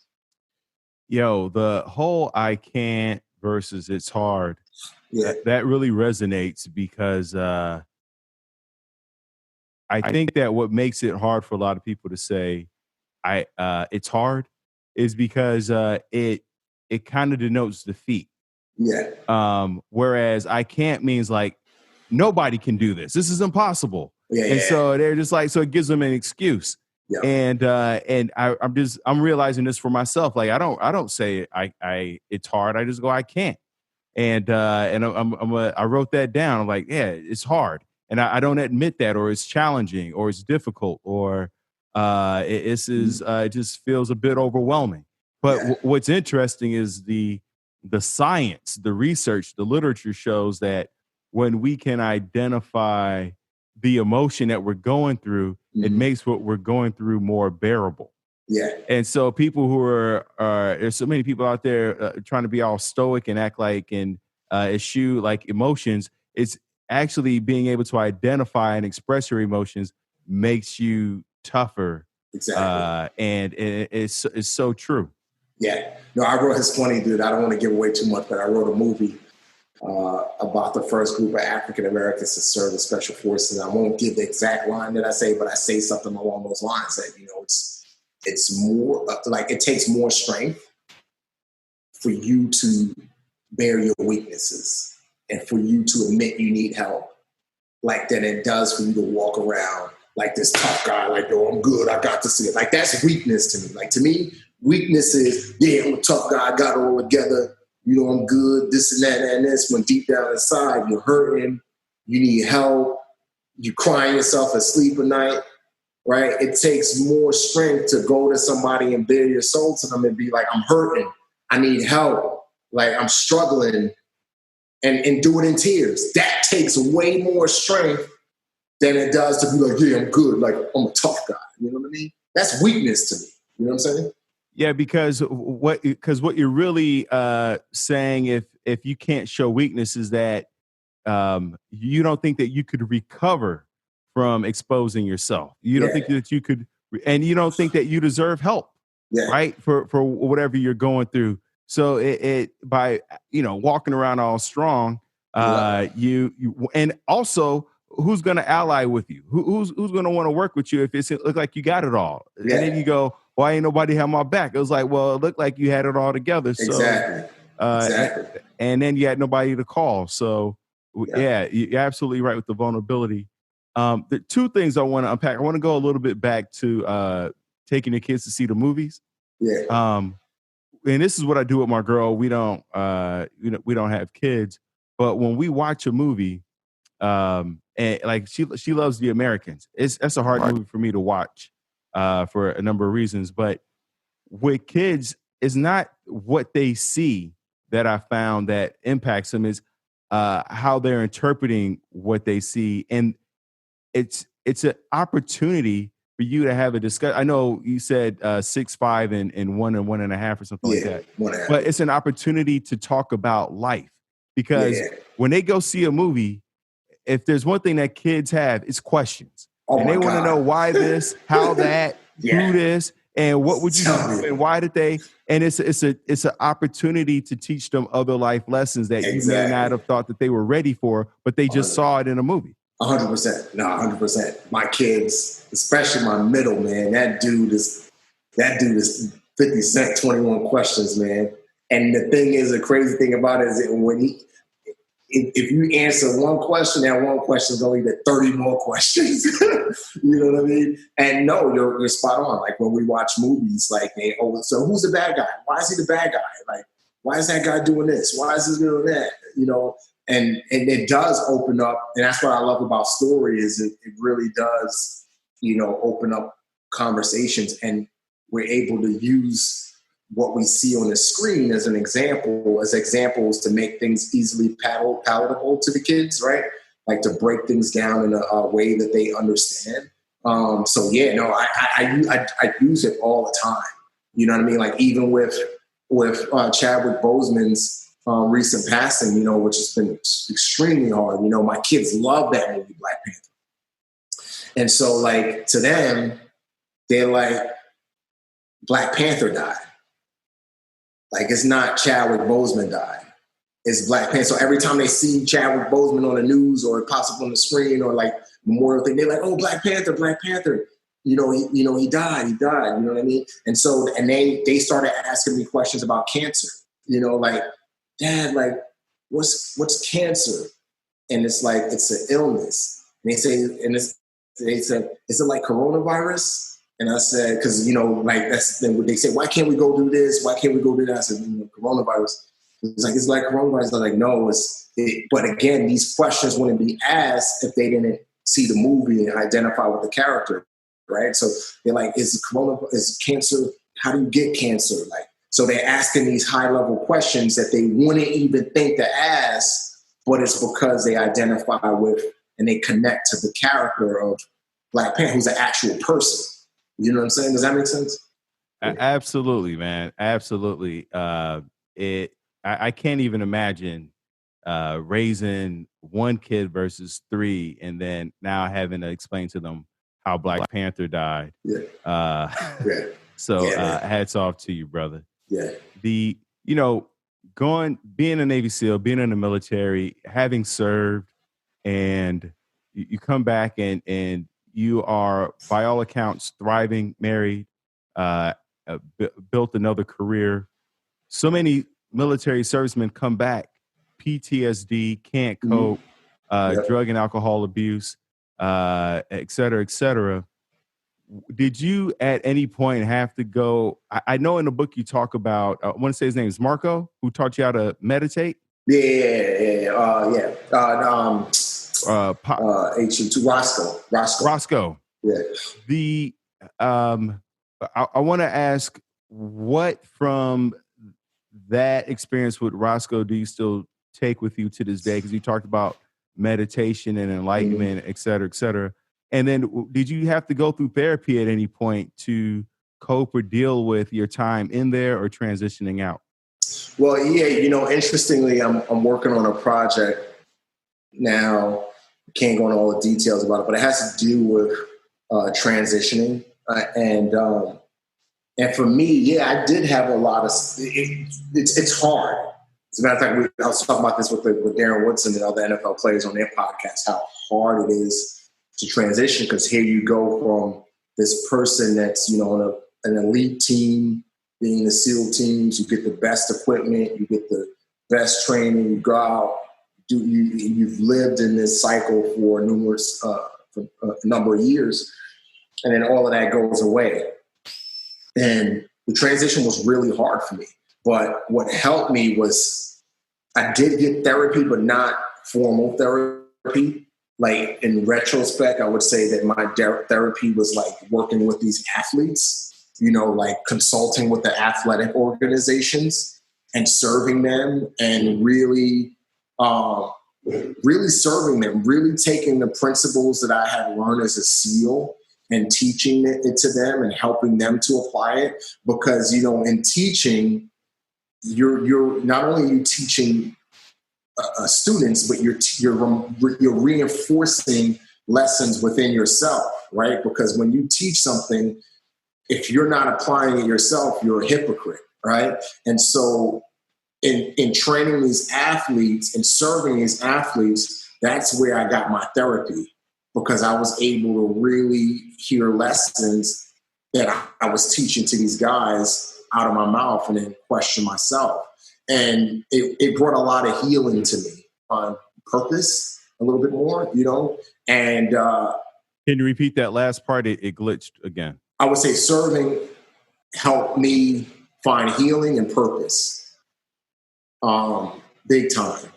Yo, the whole I can't versus it's hard, Yeah. that really resonates because I think that what makes it hard for a lot of people to say it's hard is because it kind of denotes defeat. Yeah. Whereas I can't means like nobody can do this. This is impossible. Yeah. So they're just like, so it gives them an excuse. Yeah. And I'm realizing this for myself. Like I don't say it's hard. I just go I can't. And I wrote that down. I'm like, yeah, it's hard, and I don't admit that, or it's challenging, or it's difficult, or it just feels a bit overwhelming. But what's interesting is the science, the research, the literature shows that when we can identify the emotion that we're going through, it makes what we're going through more bearable. Yeah. And so people who there's so many people out there trying to be all stoic and act like and eschew like emotions. It's actually being able to identify and express your emotions makes you tougher. Exactly. And it's so true. Yeah. No, it's funny, dude. I don't want to give away too much, but I wrote a movie about the first group of African Americans to serve the Special Forces. And I won't give the exact line that I say, but I say something along those lines that, it's more like it takes more strength for you to bear your weaknesses and for you to admit you need help, like than it does for you to walk around like this tough guy, like, yo, I'm good, I got to see it. Like, that's weakness to me. Like, to me, weakness is, yeah, I'm a tough guy, I got it all together, I'm good, this and that and this, when deep down inside, you're hurting, you need help, you crying yourself asleep at night. Right? It takes more strength to go to somebody and bare your soul to them and be like, I'm hurting. I need help. Like, I'm struggling, and do it in tears. That takes way more strength than it does to be like, yeah, I'm good. Like, I'm a tough guy. You know what I mean? That's weakness to me. You know what I'm saying? Yeah, because what you're really saying, if you can't show weakness, is that you don't think that you could recover from exposing yourself. You don't think that you could, and you don't think that you deserve help, right? For whatever you're going through. So it by walking around all strong, Right. You and also who's going to ally with you? Who's going to want to work with you if it look like you got it all? Yeah. And then you go, why ain't nobody have my back? It was like, well, it looked like you had it all together. So, Exactly. and, Exactly. and then you had nobody to call. So, Yeah. you're absolutely right with the vulnerability. The two things I want to unpack. I want to go a little bit back to taking the kids to see the movies. Yeah. And this is what I do with my girl. We don't have kids, but when we watch a movie, and like she loves The Americans. That's a hard movie for me to watch, for a number of reasons. But with kids, it's not what they see that I found that impacts them, is how they're interpreting what they see, and it's an opportunity for you to have a discussion. I know you said 6'5" and 1.5 or something like that, 1.5. but it's an opportunity to talk about life, because Yeah. when they go see a movie, if there's one thing that kids have, it's questions. Oh, and they want to know why this, how that, who this, and what would you do, and why did they? And it's an opportunity to teach them other life lessons that you may not have thought that they were ready for, but they just saw it in a movie. 100%. No, 100%. My kids, especially my middle, man, that dude is 50 Cent, 21 Questions, man. And the thing is, the crazy thing about it is that when if you answer one question, that one question is going to get 30 more questions. You know what I mean? And no, you're spot on. Like when we watch movies, like so who's the bad guy? Why is he the bad guy? Like, why is that guy doing this? Why is he doing that? You know, and it does open up, and that's what I love about story is it really does, open up conversations, and we're able to use what we see on the screen as examples to make things easily palatable to the kids, right? Like to break things down in a way that they understand. So yeah, no, I use it all the time. You know what I mean? Like even with Chadwick Boseman's recent passing, which has been extremely hard. My kids love that movie, Black Panther. And so like to them, they're like, Black Panther died. Like it's not Chadwick Boseman died. It's Black Panther. So every time they see Chadwick Boseman on the news or it pops up on the screen or like Memorial thing, they're like, oh, Black Panther, Black Panther. He died. You know what I mean? And so, and they started asking me questions about cancer. Like, Dad, like, what's cancer? And it's like, it's an illness. And they said, is it like coronavirus? And I said, because, like, that's then they say, why can't we go do this? Why can't we go do that? I said, coronavirus. It's like coronavirus. They're like, no, but again, these questions wouldn't be asked if they didn't see the movie and identify with the character, right? So they're like, is cancer, how do you get cancer? Like, so they're asking these high level questions that they wouldn't even think to ask, but it's because they identify with and they connect to the character of Black Panther, who's an actual person. You know what I'm saying? Does that make sense? Absolutely, man. Absolutely. I can't even imagine raising one kid versus three, and then now having to explain to them how Black Panther died. Yeah. So hats off to you, brother. Yeah. Being a Navy SEAL, being in the military, having served, and you come back and you are, by all accounts, thriving, married, built another career. So many military servicemen come back, PTSD, can't cope, drug and alcohol abuse, et cetera, et cetera. Did you at any point have to go? I know in the book you talk about, I want to say his name is Marco, who taught you how to meditate. Roscoe. Yeah. I want to ask, what from that experience with Roscoe do you still take with you to this day? Because you talked about meditation and enlightenment, et cetera, et cetera. And then did you have to go through therapy at any point to cope or deal with your time in there or transitioning out? Well, yeah, interestingly, I'm working on a project now. Can't go into all the details about it, but it has to do with transitioning. And for me, yeah, I did have a lot of, it's hard As a matter of fact, I was talking about this with Darren Woodson and other NFL players on their podcast, how hard it is to transition, because here you go from this person that's, on an elite team, being the SEAL teams, you get the best equipment, you get the best training, you go out, you've lived in this cycle for a number of years, and then all of that goes away. And the transition was really hard for me. But what helped me was I did get therapy, but not formal therapy. Like in retrospect, I would say that my therapy was like working with these athletes, like consulting with the athletic organizations and serving them, and really serving them, really taking the principles that I had learned as a SEAL and teaching it to them and helping them to apply it. Because, in teaching, you're not only you teaching students, but you're reinforcing lessons within yourself, right? Because when you teach something, if you're not applying it yourself, you're a hypocrite, right? And so in training these athletes and serving these athletes, that's where I got my therapy, because I was able to really hear lessons that I was teaching to these guys out of my mouth and then question myself. And it brought a lot of healing to me on purpose a little bit more, and can you repeat that last part? It glitched again. I would say serving helped me find healing and purpose, big time.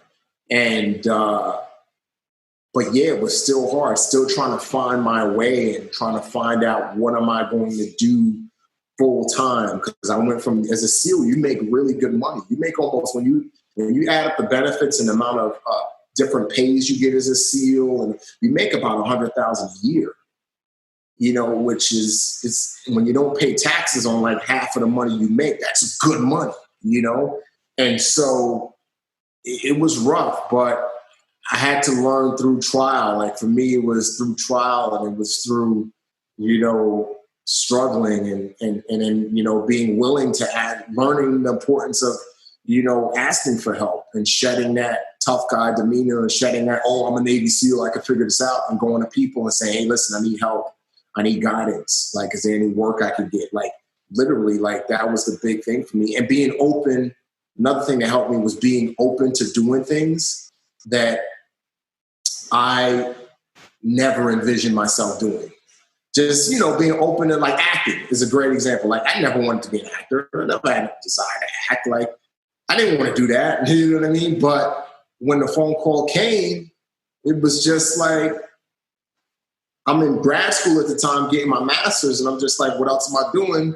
And, but yeah, it was still hard, still trying to find my way and trying to find out what am I going to do full time. Because I went from, as a SEAL, you make really good money. You make almost, when you add up the benefits and the amount of different pays you get as a SEAL, and you make about $100,000 a year, which is when you don't pay taxes on like half of the money you make, that's good money, And so it was rough, but I had to learn through trial. Like for me, it was through trial, and it was through, struggling and then, being willing to learning the importance of, asking for help and shedding that tough guy demeanor and shedding that, oh, I'm a Navy SEAL, I can figure this out, and going to people and saying, hey, listen, I need help. I need guidance. Like, is there any work I could get? Like, literally, like, that was the big thing for me. And being open, another thing that helped me was being open to doing things that I never envisioned myself doing. Just, being open to, like, acting is a great example. Like, I never wanted to be an actor. I never had a desire to act. Like, I didn't want to do that. You know what I mean? But when the phone call came, it was just like, I'm in grad school at the time getting my master's, and I'm just like, what else am I doing?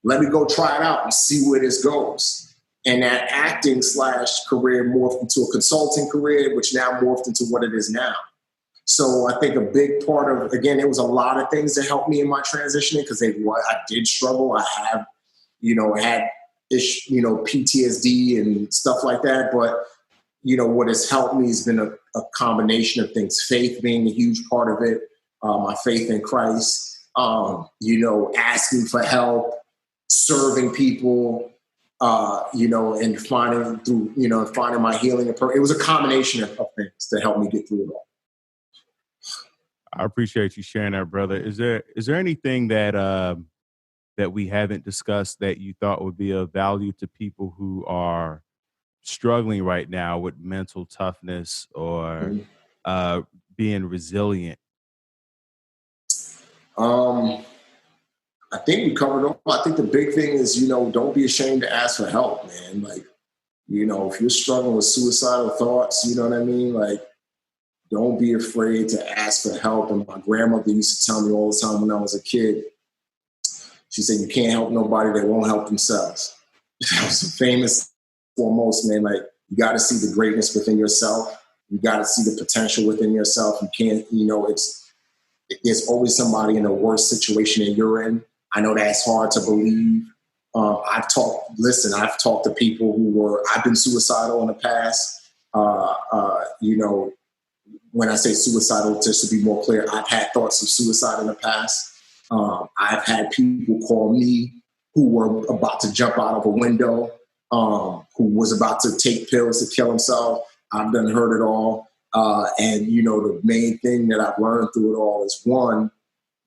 Let me go try it out and see where this goes. And that acting / career morphed into a consulting career, which now morphed into what it is now. So I think a big part of, again, it was a lot of things that helped me in my transitioning, because I did struggle. I have, had PTSD and stuff like that. But, what has helped me has been a combination of things. Faith being a huge part of it, my faith in Christ, asking for help, serving people, and finding my healing. It was a combination of things that helped me get through it all. I appreciate you sharing that, brother. Is there anything that we haven't discussed that you thought would be of value to people who are struggling right now with mental toughness or being resilient? I think we covered all. I think the big thing is, don't be ashamed to ask for help, man. Like, if you're struggling with suicidal thoughts, you know what I mean? Like, don't be afraid to ask for help. And my grandmother used to tell me all the time when I was a kid, she said, you can't help nobody that won't help themselves. That was famous foremost, man. Like, you got to see the greatness within yourself. You got to see the potential within yourself. You can't, there's always somebody in a worse situation than you're in. I know that's hard to believe. I've talked to people I've been suicidal in the past. When I say suicidal, just to be more clear, I've had thoughts of suicide in the past. I've had people call me who were about to jump out of a window. who was about to take pills to kill himself. I've done heard it all. And, the main thing that I've learned through it all is one,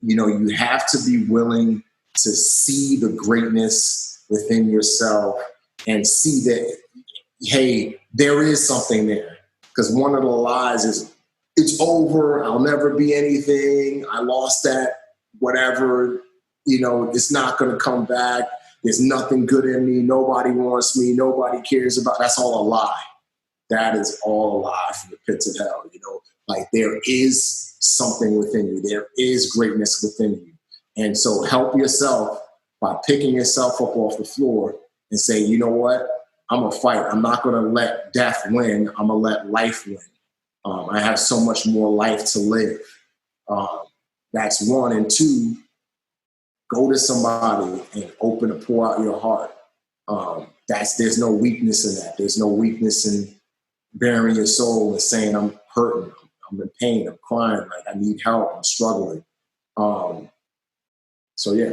you have to be willing to see the greatness within yourself and see that, hey, there is something there. Because one of the lies is, it's over, I'll never be anything, I lost that, whatever, it's not going to come back. There's nothing good in me. Nobody wants me. Nobody cares about. That's all a lie. That is all a lie from the pits of hell. Like there is something within you. There is greatness within you. And so help yourself by picking yourself up off the floor and say, you know what? I'm going to fight. I'm not going to let death win. I'm going to let life win. I have so much more life to live. That's one. And two, go to somebody and pour out your heart. There's no weakness in that. There's no weakness in bearing your soul and saying, I'm hurting, I'm in pain, I'm crying, like I need help, I'm struggling. So yeah.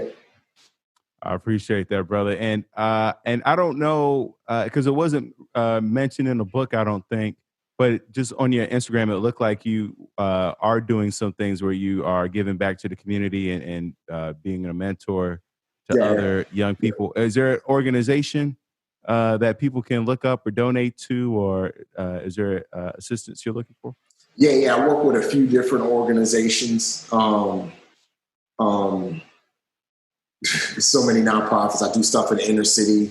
I appreciate that, brother. And I don't know, because it wasn't mentioned in the book, I don't think, but just on your Instagram, it looked like you are doing some things where you are giving back to the community and being a mentor to other young people. Is there an organization that people can look up or donate to, or is there assistance you're looking for? Yeah. I work with a few different organizations. So many nonprofits. I do stuff in the inner city.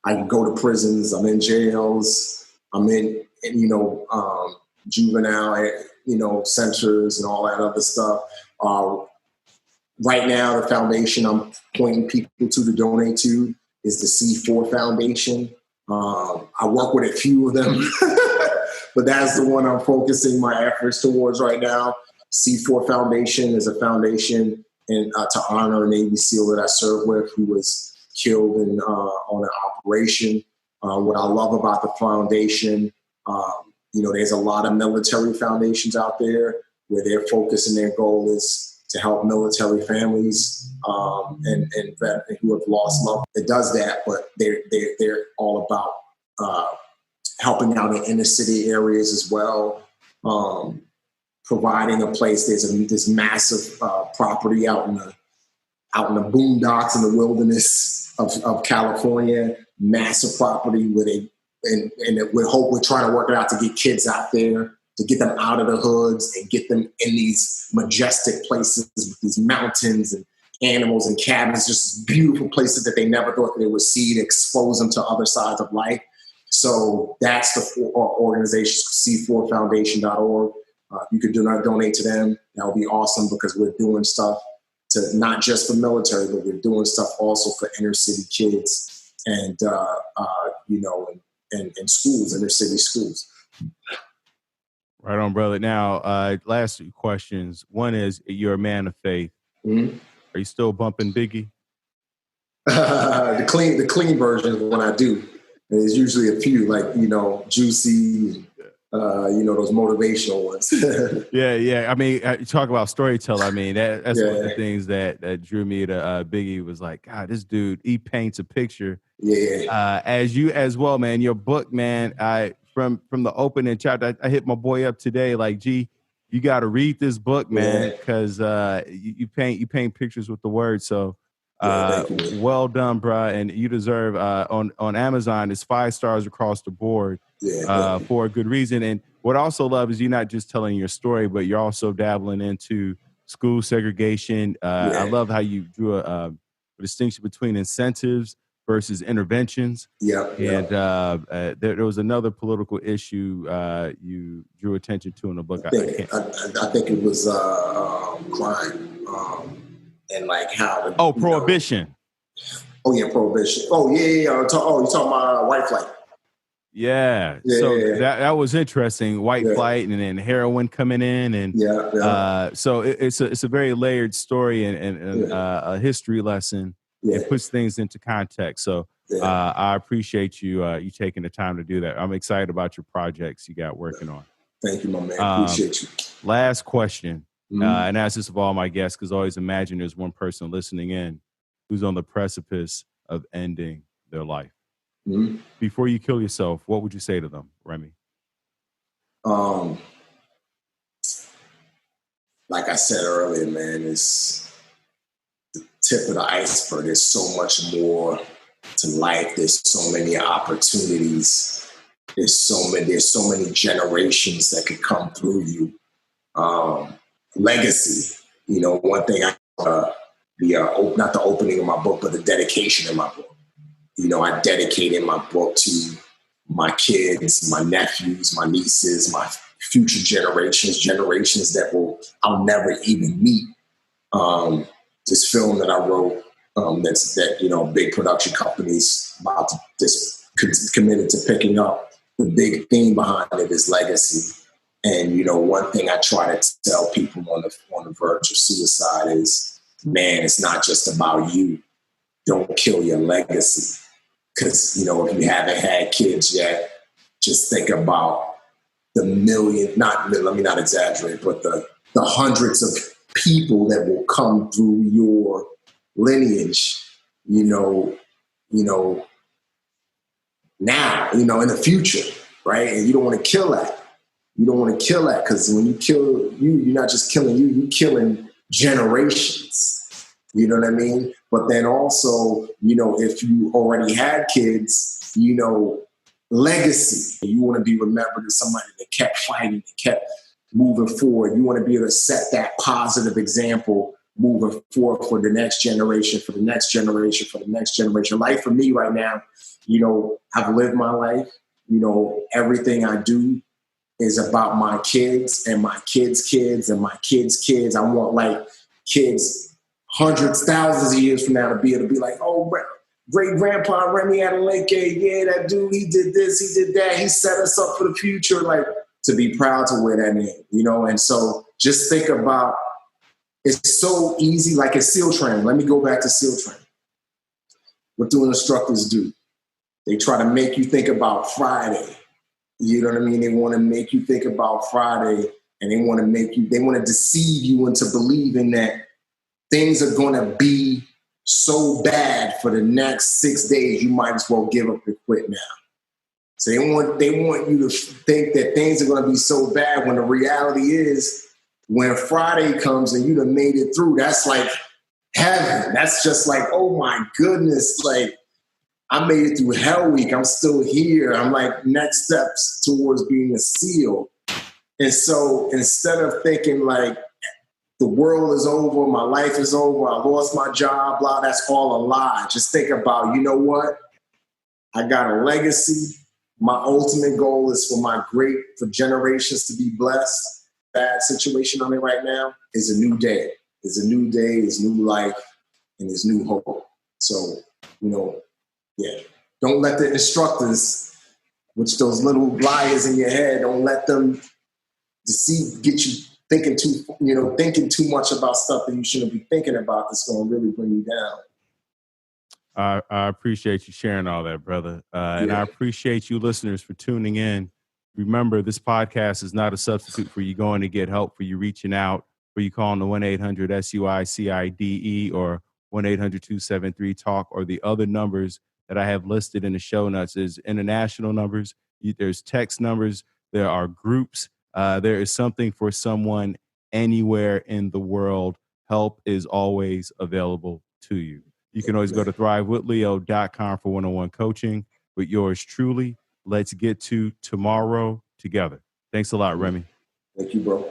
I can go to prisons. I'm in jails. I'm in juvenile, centers and all that other stuff. Right now, the foundation I'm pointing people to donate to is the C4 Foundation. I work with a few of them, but that's the one I'm focusing my efforts towards right now. C4 Foundation is a foundation to honor a Navy SEAL that I served with who was killed on an operation. What I love about the foundation, there's a lot of military foundations out there where their focus and their goal is to help military families and who have lost loved. It does that, but they're all about helping out in inner city areas as well, providing a place. There's this massive property out in the boondocks in the wilderness of California, massive property where we're trying to work it out to get kids out there, to get them out of the hoods and get them in these majestic places with these mountains and animals and cabins, just beautiful places that they never thought they would see, to expose them to other sides of life. So that's the organization, c4foundation.org. You could donate to them. That would be awesome, because we're doing stuff to not just for military, but we're doing stuff also for inner city kids and schools, inner city schools. Right on, brother. Now, last two questions. One is, you're a man of faith. Mm-hmm. Are you still bumping Biggie? The clean version is when I do. And there's usually a few, like, Juicy, those motivational ones. Yeah. I mean, you talk about storyteller. I mean, that's one of the things that drew me to Biggie. Was like, God, this dude, he paints a picture. Yeah. As you as well, man. Your book, man. From the opening chapter, I hit my boy up today. Like, gee, you got to read this book, man, because you paint pictures with the words. So, well done, bro, and you deserve on Amazon. It's 5 stars across the board for a good reason. And what I also love is you're not just telling your story, but you're also dabbling into school segregation. I love how you drew a distinction between incentives versus interventions. And there was another political issue you drew attention to in the book. I think it was crime and like how prohibition. Prohibition. You're talking about white flight. That was interesting. White flight, and then heroin coming in, and so it's a very layered story and a history lesson. It puts things into context. So I appreciate you taking the time to do that. I'm excited about your projects you got working on. Thank you, my man. Appreciate you. Last question, and ask this of all my guests, because I always imagine there's one person listening in who's on the precipice of ending their life. before you kill yourself, what would you say to them, Remi? Like I said earlier, man, it's the tip of the iceberg. There's so much more to life. There's so many opportunities. There's so many generations that could come through you. Legacy. One thing not the opening of my book, but the dedication of my book. I dedicated my book to my kids, my nephews, my nieces, my future generations that I'll never even meet. This film that I wrote, big production companies about to just committed to picking up. The big theme behind it is legacy. And one thing I try to tell people on the verge of suicide is, man, it's not just about you. Don't kill your legacy. Because, if you haven't had kids yet, just think about the million, let me not exaggerate, but the hundreds of people that will come through your lineage, now, in the future, right? And you don't want to kill that. You don't want to kill that, because when you kill you're not just killing you, you're killing generations. You know what I mean? But then also, if you already had kids, legacy. You want to be remembered as somebody that kept fighting, that kept moving forward. You want to be able to set that positive example moving forward for the next generation, for the next generation, for the next generation. Life for me right now, I've lived my life. Everything I do is about my kids and my kids' kids and my kids' kids. I want kids hundreds, thousands of years from now to be able to be like, oh, great grandpa Remi Adeleke, yeah, that dude, he did this, he did that, he set us up for the future, to be proud to wear that name, And so just think about, it's so easy, like a SEAL training. Let me go back to SEAL training. What do instructors do? They try to make you think about Friday. You know what I mean? They want to make you think about Friday, and they want to deceive you into believing that things are going to be so bad for the next 6 days, you might as well give up and quit now. So they want you to think that things are going to be so bad, when the reality is, when Friday comes and you done made it through, that's like heaven. That's just like, oh my goodness, I made it through Hell Week. I'm still here. I'm next steps towards being a SEAL. And so instead of thinking the world is over, my life is over, I lost my job, blah, that's all a lie. Just think about, you know what? I got a legacy. My ultimate goal is for generations to be blessed. Bad situation I'm in right now is a new day. It's a new day, it's new life, and it's new hope. So, don't let the instructors, which those little liars in your head, don't let them get you thinking too much about stuff that you shouldn't be thinking about, that's going to really bring you down. I appreciate you sharing all that, brother. And I appreciate you listeners for tuning in. Remember, this podcast is not a substitute for you going to get help, for you reaching out, for you calling the 1-800-SUICIDE or 1-800-273-TALK, or the other numbers that I have listed in the show notes. There's international numbers. There's text numbers. There are groups. There is something for someone anywhere in the world. Help is always available to you. You can always go to thrivewithleo.com for one-on-one coaching with yours truly. Let's get to tomorrow together. Thanks a lot, Remi. Thank you, bro.